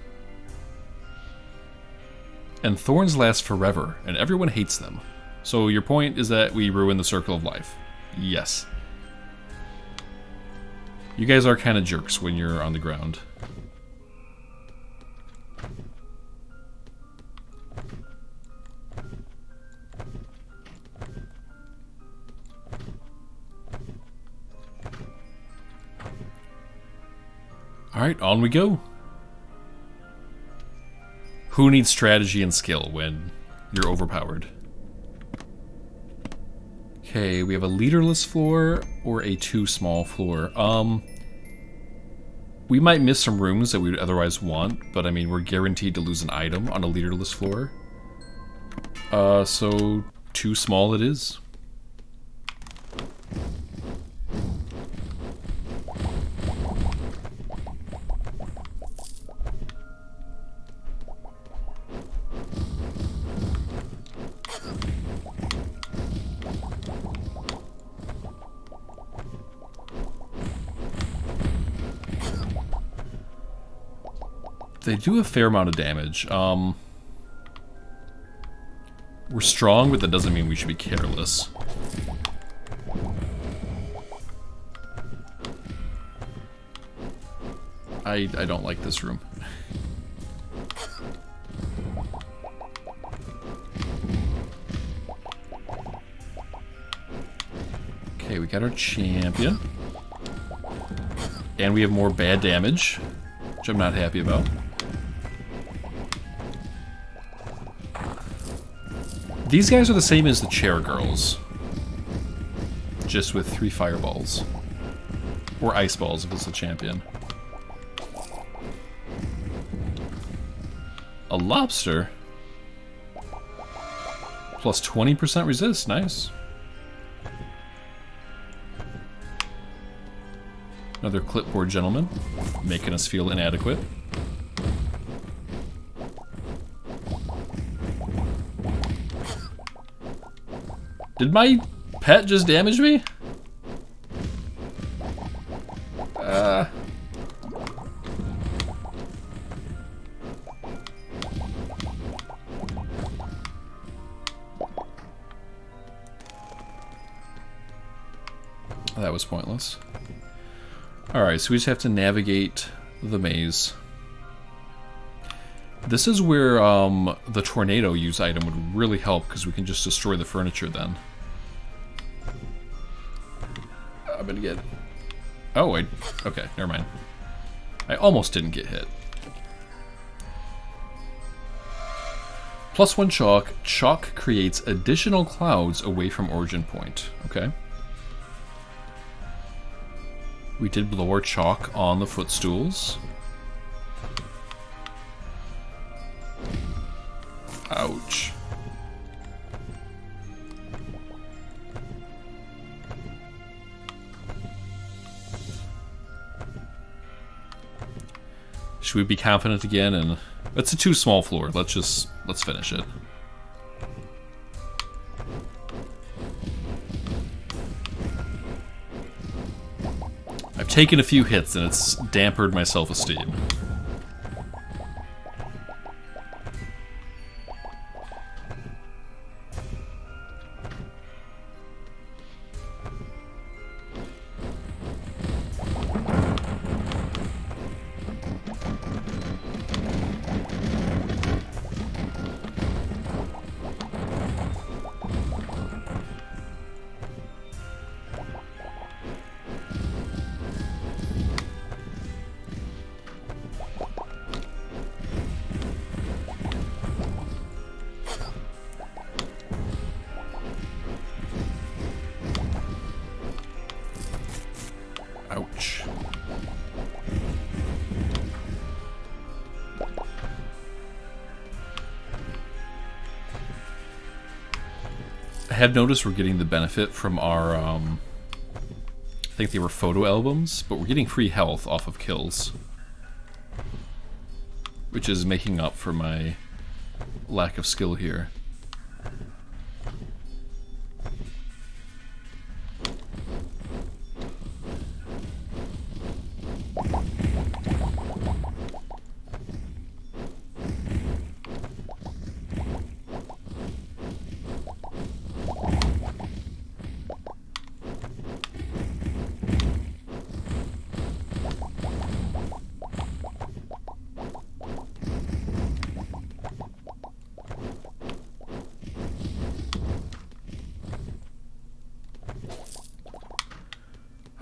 And thorns last forever, and everyone hates them. So your point is that we ruin the circle of life. Yes. You guys are kind of jerks when you're on the ground. Alright, on we go. Who needs strategy and skill when you're overpowered? Okay, we have a leaderless floor or a too small floor. We might miss some rooms that we would otherwise want, but I mean, we're guaranteed to lose an item on a leaderless floor. So too small it is. They do a fair amount of damage. We're strong, but that doesn't mean we should be careless. I don't like this room. Okay, we got our champion. And we have more bad damage, which I'm not happy about. These guys are the same as the chair girls, just with 3 fireballs. Or ice balls if it's the champion. A lobster? Plus 20% resist, nice. Another clipboard gentleman, making us feel inadequate. Did my pet just damage me? That was pointless. Alright, so we just have to navigate the maze. This is where the tornado use item would really help, because we can just destroy the furniture then. I'm gonna get... Oh, okay, never mind. I almost didn't get hit. +1 chalk. Chalk creates additional clouds away from origin point. Okay. We did blow our chalk on the footstools. Ouch. Should we be confident again? And it's a too small floor. Let's finish it. I've taken a few hits and it's dampened my self-esteem. I have noticed we're getting the benefit from our, I think they were photo albums, but we're getting free health off of kills. Which is making up for my lack of skill here.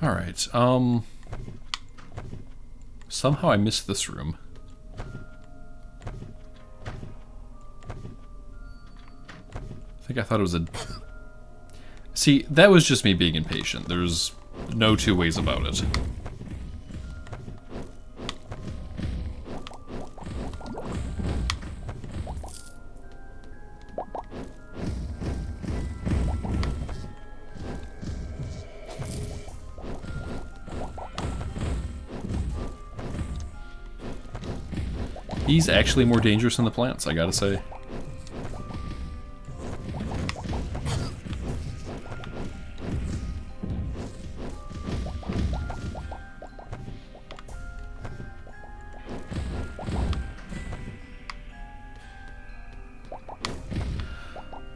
Alright, somehow I missed this room. I think I thought it was a... See, that was just me being impatient. There's no two ways about it. He's actually more dangerous than the plants, I gotta say.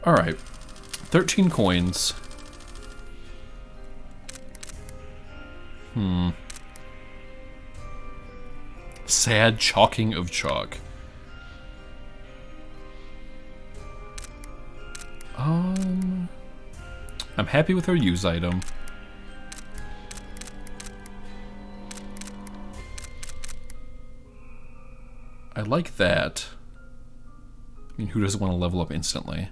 Alright. 13 coins. Sad chalking of chalk. I'm happy with our use item. I like that. I mean, who doesn't want to level up instantly?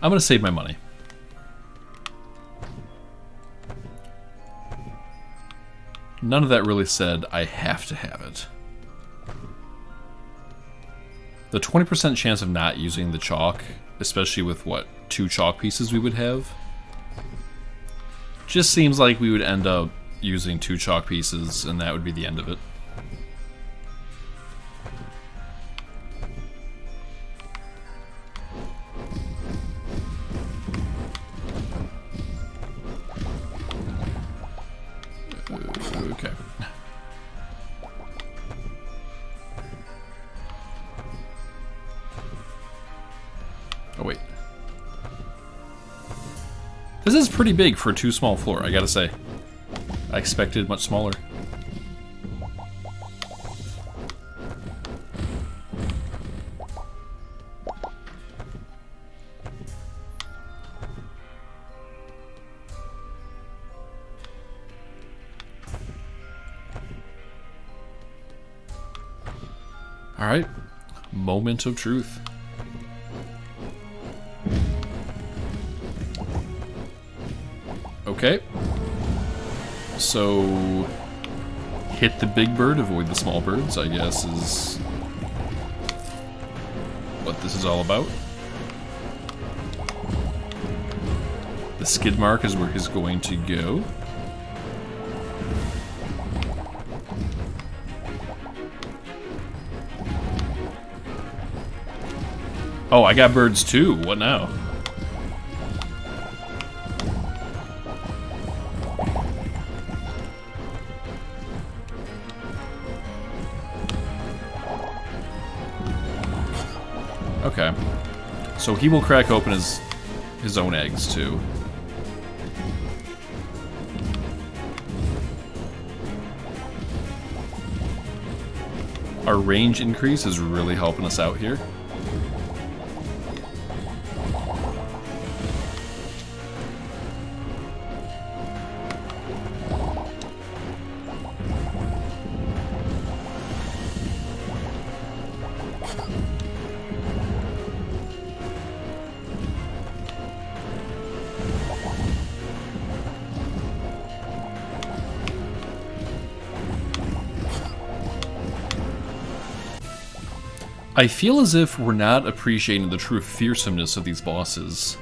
I'm gonna save my money. None of that really said I have to have it. The 20% chance of not using the chalk, especially with, what, 2 chalk pieces we would have, just seems like we would end up using 2 chalk pieces and that would be the end of it. Okay. Oh, wait. This is pretty big for a 2 small floor, I gotta say. I expected much smaller. Alright, moment of truth. Okay. So, hit the big bird, avoid the small birds, I guess is what this is all about. The skid mark is where he's going to go. Oh, I got birds too. What now? Okay. So he will crack open his own eggs too. Our range increase is really helping us out here. I feel as if we're not appreciating the true fearsomeness of these bosses,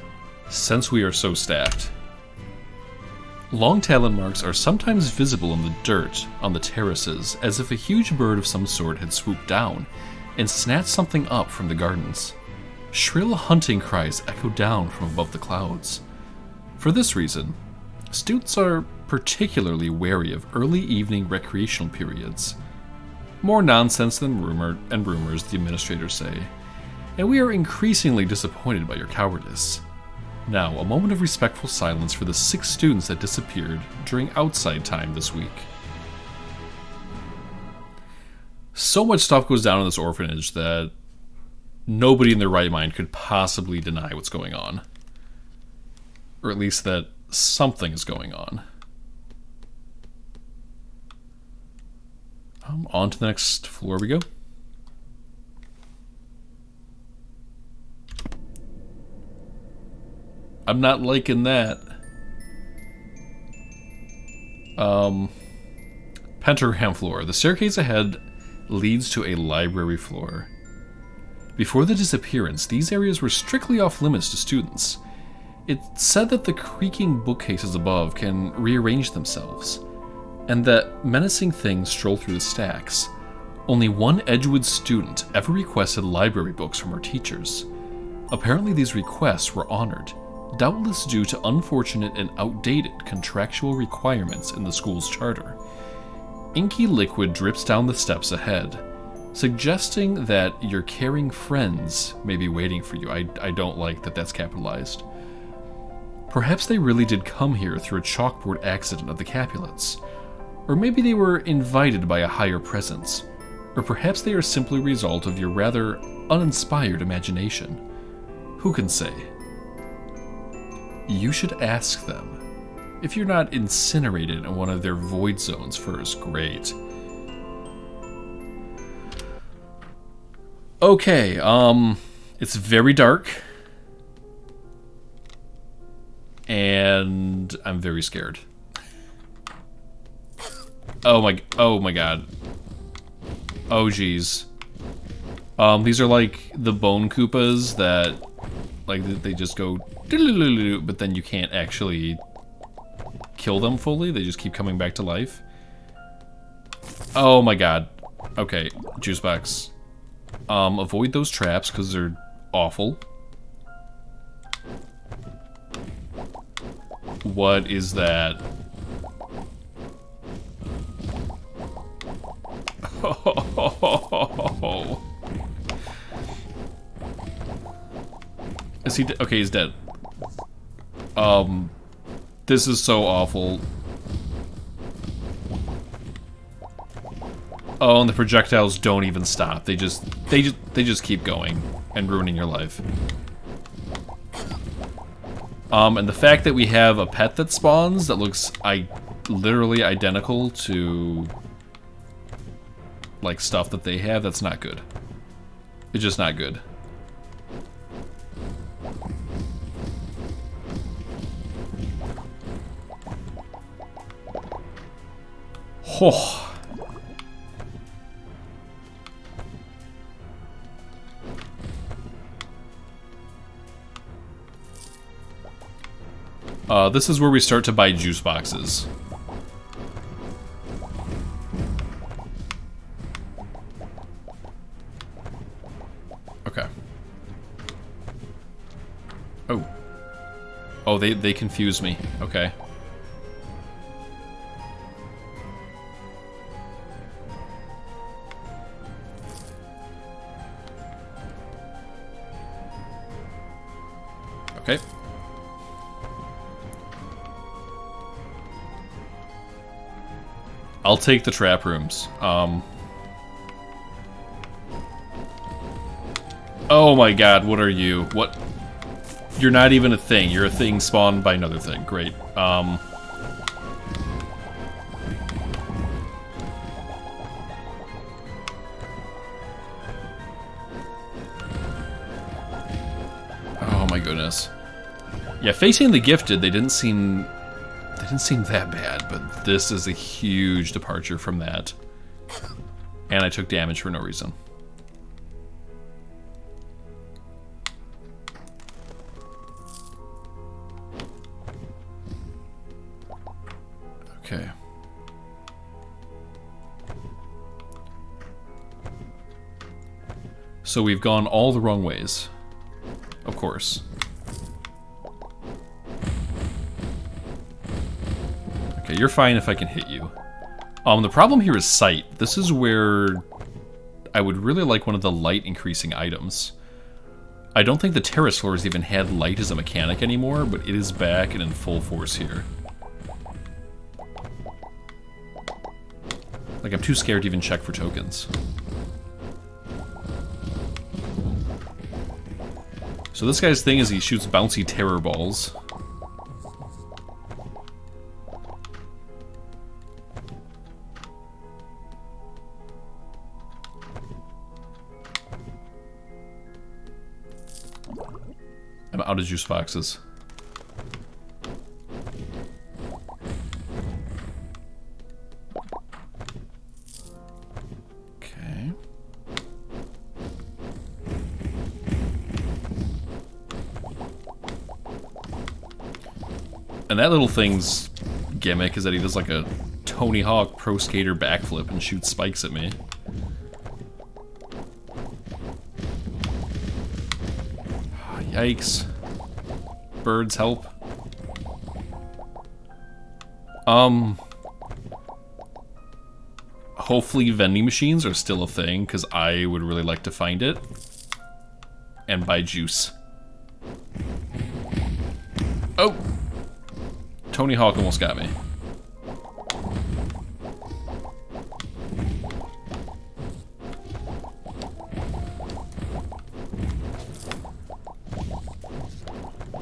since we are so stacked. Long talon marks are sometimes visible in the dirt on the terraces, as if a huge bird of some sort had swooped down and snatched something up from the gardens. Shrill hunting cries echo down from above the clouds. For this reason, students are particularly wary of early evening recreational periods. More nonsense than rumors, the administrators say, and we are increasingly disappointed by your cowardice. Now, a moment of respectful silence for the 6 students that disappeared during outside time this week. So much stuff goes down in this orphanage that nobody in their right mind could possibly deny what's going on. Or at least that something is going on. On to the next floor we go. I'm not liking that. Pentagram floor. The staircase ahead leads to a library floor. Before the disappearance, these areas were strictly off limits to students. It's said that the creaking bookcases above can rearrange themselves, and that menacing things stroll through the stacks. Only one Edgewood student ever requested library books from her teachers. Apparently these requests were honored, doubtless due to unfortunate and outdated contractual requirements in the school's charter. Inky liquid drips down the steps ahead, suggesting that your caring friends may be waiting for you. I don't like that that's capitalized. Perhaps they really did come here through a chalkboard accident of the Capulets. Or maybe they were invited by a higher presence. Or perhaps they are simply a result of your rather uninspired imagination. Who can say? You should ask them. If you're not incinerated in one of their void zones first, great. Okay, it's very dark. And I'm very scared. Oh my god. Oh geez. These are like the bone Koopas that, like, they just go, but then you can't actually kill them fully. They just keep coming back to life. Oh my god. Okay, juice box. Avoid those traps because they're awful. What is that? Oh. Is he okay, he's dead. This is so awful. Oh, and the projectiles don't even stop. They just keep going and ruining your life. And the fact that we have a pet that spawns that looks literally identical to like stuff that they have, that's not good. It's just not good. Oh. This is where we start to buy juice boxes. Okay. Oh. Oh, they confuse me. Okay. Okay. I'll take the trap rooms. Oh my god, what are you? What? You're not even a thing. You're a thing spawned by another thing. Great. Oh my goodness. Yeah, facing the gifted, they didn't seem that bad, but this is a huge departure from that. And I took damage for no reason. Okay. So we've gone all the wrong ways. Of course. Okay, you're fine if I can hit you. The problem here is sight. This is where I would really like one of the light increasing items. I don't think the terrace floors even had light as a mechanic anymore, but it is back and in full force here. Like, I'm too scared to even check for tokens. So this guy's thing is he shoots bouncy terror balls. I'm out of juice boxes. Okay. And that little thing's gimmick is that he does like a Tony Hawk Pro Skater backflip and shoots spikes at me. Yikes. Birds, help. Hopefully vending machines are still a thing, because I would really like to find it. And buy juice. Oh! Tony Hawk almost got me.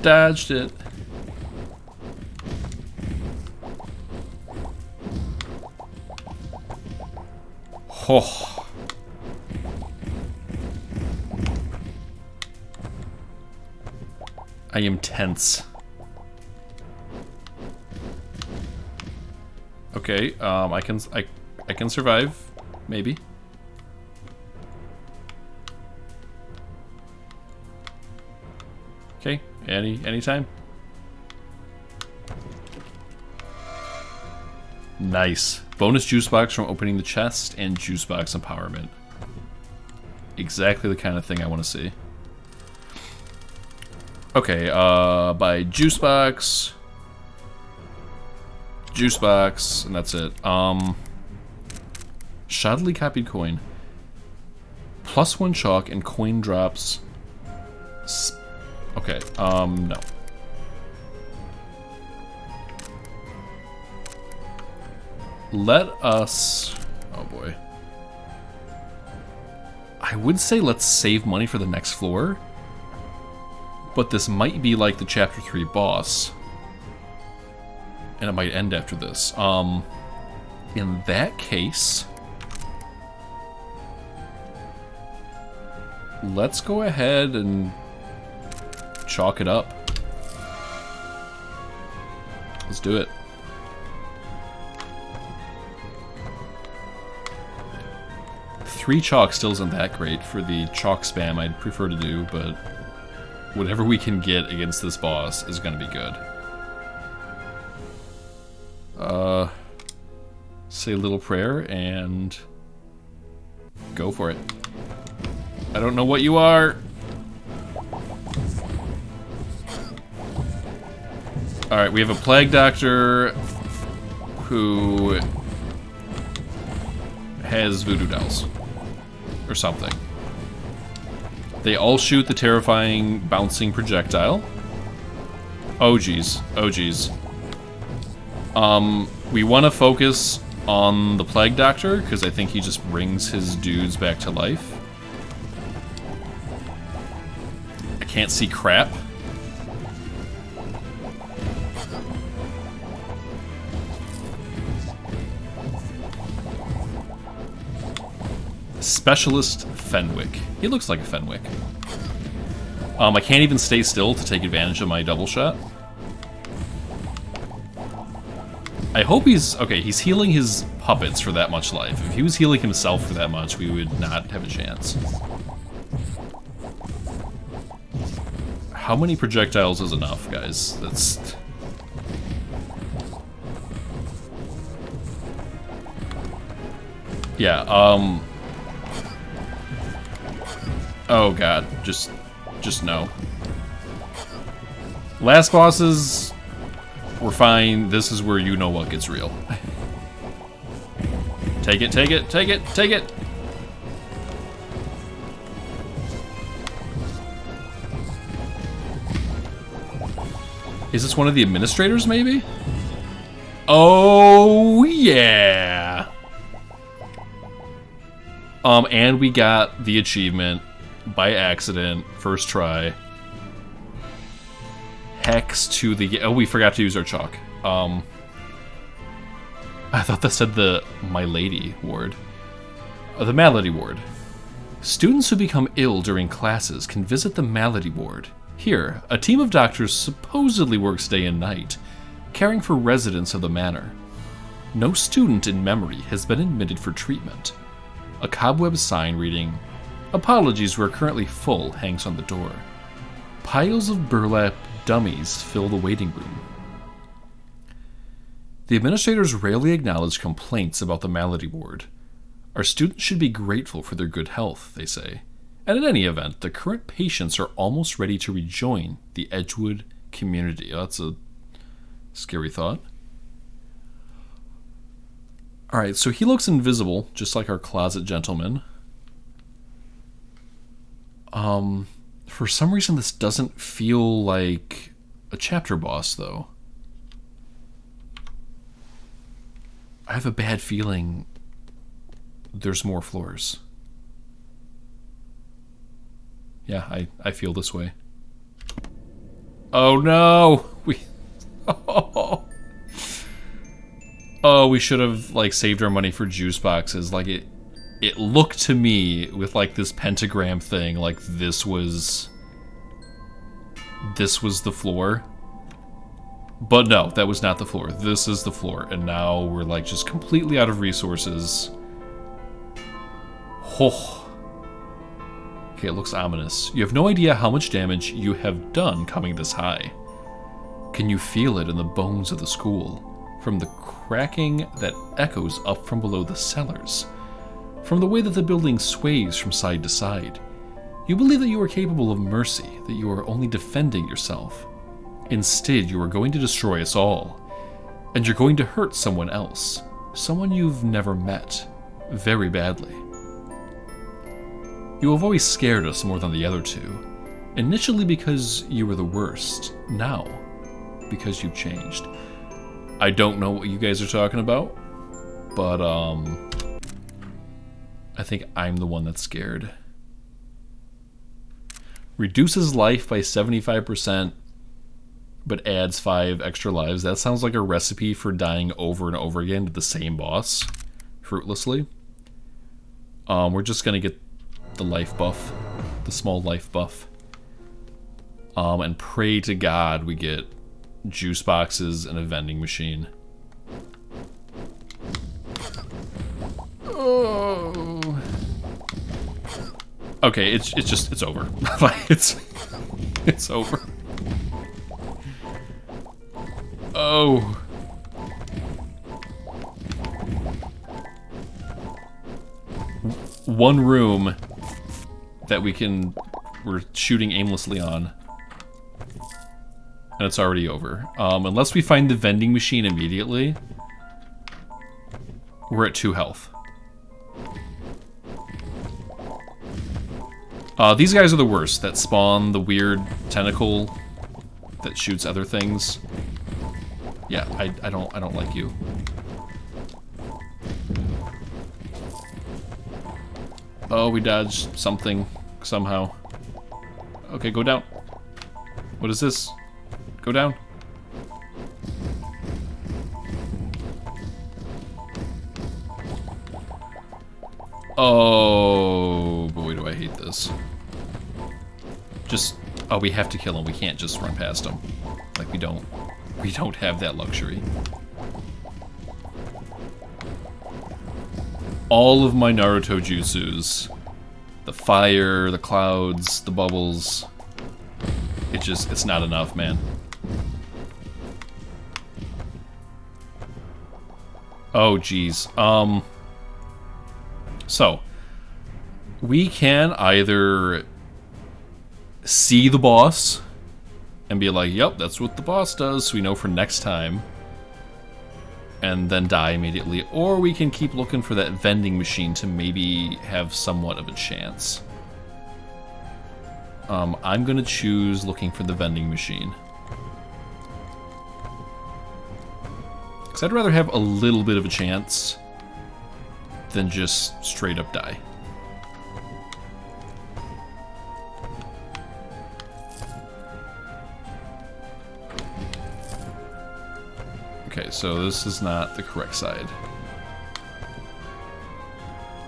Dodged it. Oh. I am tense. Okay, I can survive, maybe. Okay, anytime. Nice. Bonus juice box from opening the chest and juice box empowerment. Exactly the kind of thing I want to see. Okay, buy juice box, and that's it. Shoddily copied coin. +1 chalk and coin drops. Okay, no. Let us... Oh boy. I would say let's save money for the next floor. But this might be like the Chapter 3 boss. And it might end after this. In that case... let's go ahead and... chalk it up. Let's do it. Three chalk still isn't that great for the chalk spam I'd prefer to do, but whatever we can get against this boss is gonna be good. Say a little prayer and go for it. I don't know what you are. Alright, we have a plague doctor who has voodoo dolls. Or something. They all shoot the terrifying bouncing projectile. Oh geez. Oh geez. We want to focus on the plague doctor, because I think he just brings his dudes back to life. I can't see crap. Specialist Fenwick. He looks like a Fenwick. I can't even stay still to take advantage of my double shot. I hope he's... okay, he's healing his puppets for that much life. If he was healing himself for that much, we would not have a chance. How many projectiles is enough, guys? That's... Yeah, oh god, just no. Last bosses were fine. This is where you know what gets real. Take it, take it, take it, take it! Is this one of the administrators, maybe? Oh, yeah! And we got the achievement by accident, first try. Hex to the... Oh, we forgot to use our chalk. I thought that said the My Lady ward. The Malady ward. Students who become ill during classes can visit the Malady ward. Here, a team of doctors supposedly works day and night, caring for residents of the manor. No student in memory has been admitted for treatment. A cobweb sign reading, "Apologies, we're currently full," hangs on the door. Piles of burlap dummies fill the waiting room. The administrators rarely acknowledge complaints about the Malady ward. Our students should be grateful for their good health, they say. And in any event, the current patients are almost ready to rejoin the Edgewood community. Oh, that's a scary thought. Alright, so he looks invisible, just like our closet gentleman. For some reason this doesn't feel like a chapter boss, though. I have a bad feeling there's more floors. Yeah, I feel this way. Oh no! Oh, we should have like saved our money for juice boxes. Like it looked to me with like this pentagram thing like this was the floor. But no, that was not the floor. This is the floor, and now we're like just completely out of resources. Oh. Okay, it looks ominous. You have no idea how much damage you have done coming this high. Can you feel it in the bones of the school? From the cracking that echoes up from below the cellars? From the way that the building sways from side to side? You believe that you are capable of mercy, that you are only defending yourself. Instead, you are going to destroy us all. And you're going to hurt someone else. Someone you've never met. Very badly. You have always scared us more than the other two. Initially because you were the worst. Now, because you've changed. I don't know what you guys are talking about, but I think I'm the one that's scared. Reduces life by 75%, but adds 5 extra lives. That sounds like a recipe for dying over and over again to the same boss, fruitlessly. We're just gonna get the life buff, the small life buff, and pray to God we get juice boxes and a vending machine. Oh. Okay, it's over. it's over. Oh. One room that we're shooting aimlessly on. And it's already over. Unless we find the vending machine immediately, we're at 2 health. These guys are the worst, that spawn the weird tentacle that shoots other things. Yeah, I don't like you. Oh, we dodged something somehow. Okay, go down. What is this? Go down. Oh, boy, do I hate this. Just, oh, we have to kill him. We can't just run past him. Like, we don't have that luxury. All of my Naruto jutsus, the fire, the clouds, the bubbles, it's not enough, man. Oh, geez. So, we can either see the boss and be like, yep, that's what the boss does, so we know for next time, and then die immediately, or we can keep looking for that vending machine to maybe have somewhat of a chance. I'm gonna choose looking for the vending machine. Because I'd rather have a little bit of a chance than just straight up die. Okay, so this is not the correct side.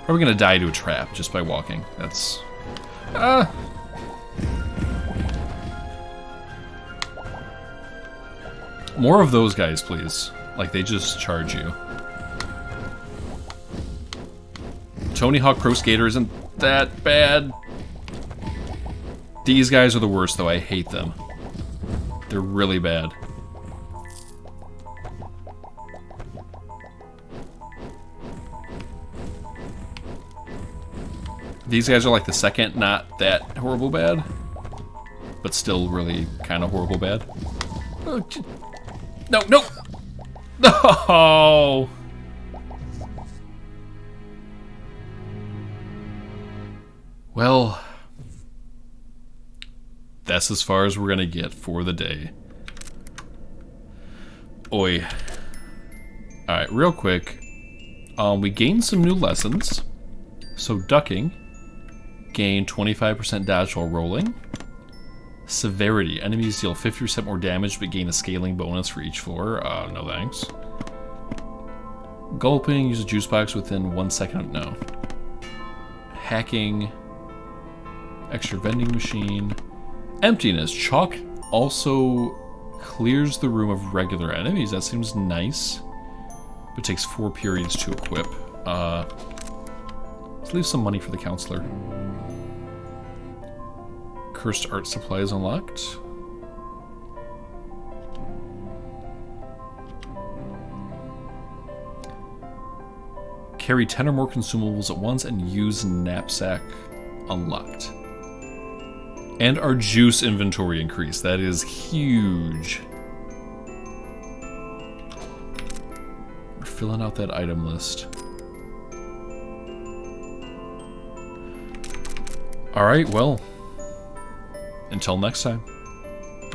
Probably gonna die to a trap just by walking. That's... More of those guys, please. Like, they just charge you. Tony Hawk Pro Skater isn't that bad. These guys are the worst, though. I hate them. They're really bad. These guys are like the second, not that horrible bad, but still really kind of horrible bad. No, no! No! Well, that's as far as we're gonna get for the day. Oi. Alright, real quick. We gained some new lessons. So ducking. Gain 25% dodge while rolling. Severity. Enemies deal 50% more damage but gain a scaling bonus for each floor. No thanks. Gulping. Use a juice box within 1 second. No. Hacking. Extra vending machine. Emptiness. Chalk also clears the room of regular enemies. That seems nice. But takes 4 periods to equip. Let's leave some money for the counselor. Cursed art supplies unlocked. Carry 10 or more consumables at once and use knapsack unlocked. And our juice inventory increased. That is huge. We're filling out that item list. Alright, well, until next time.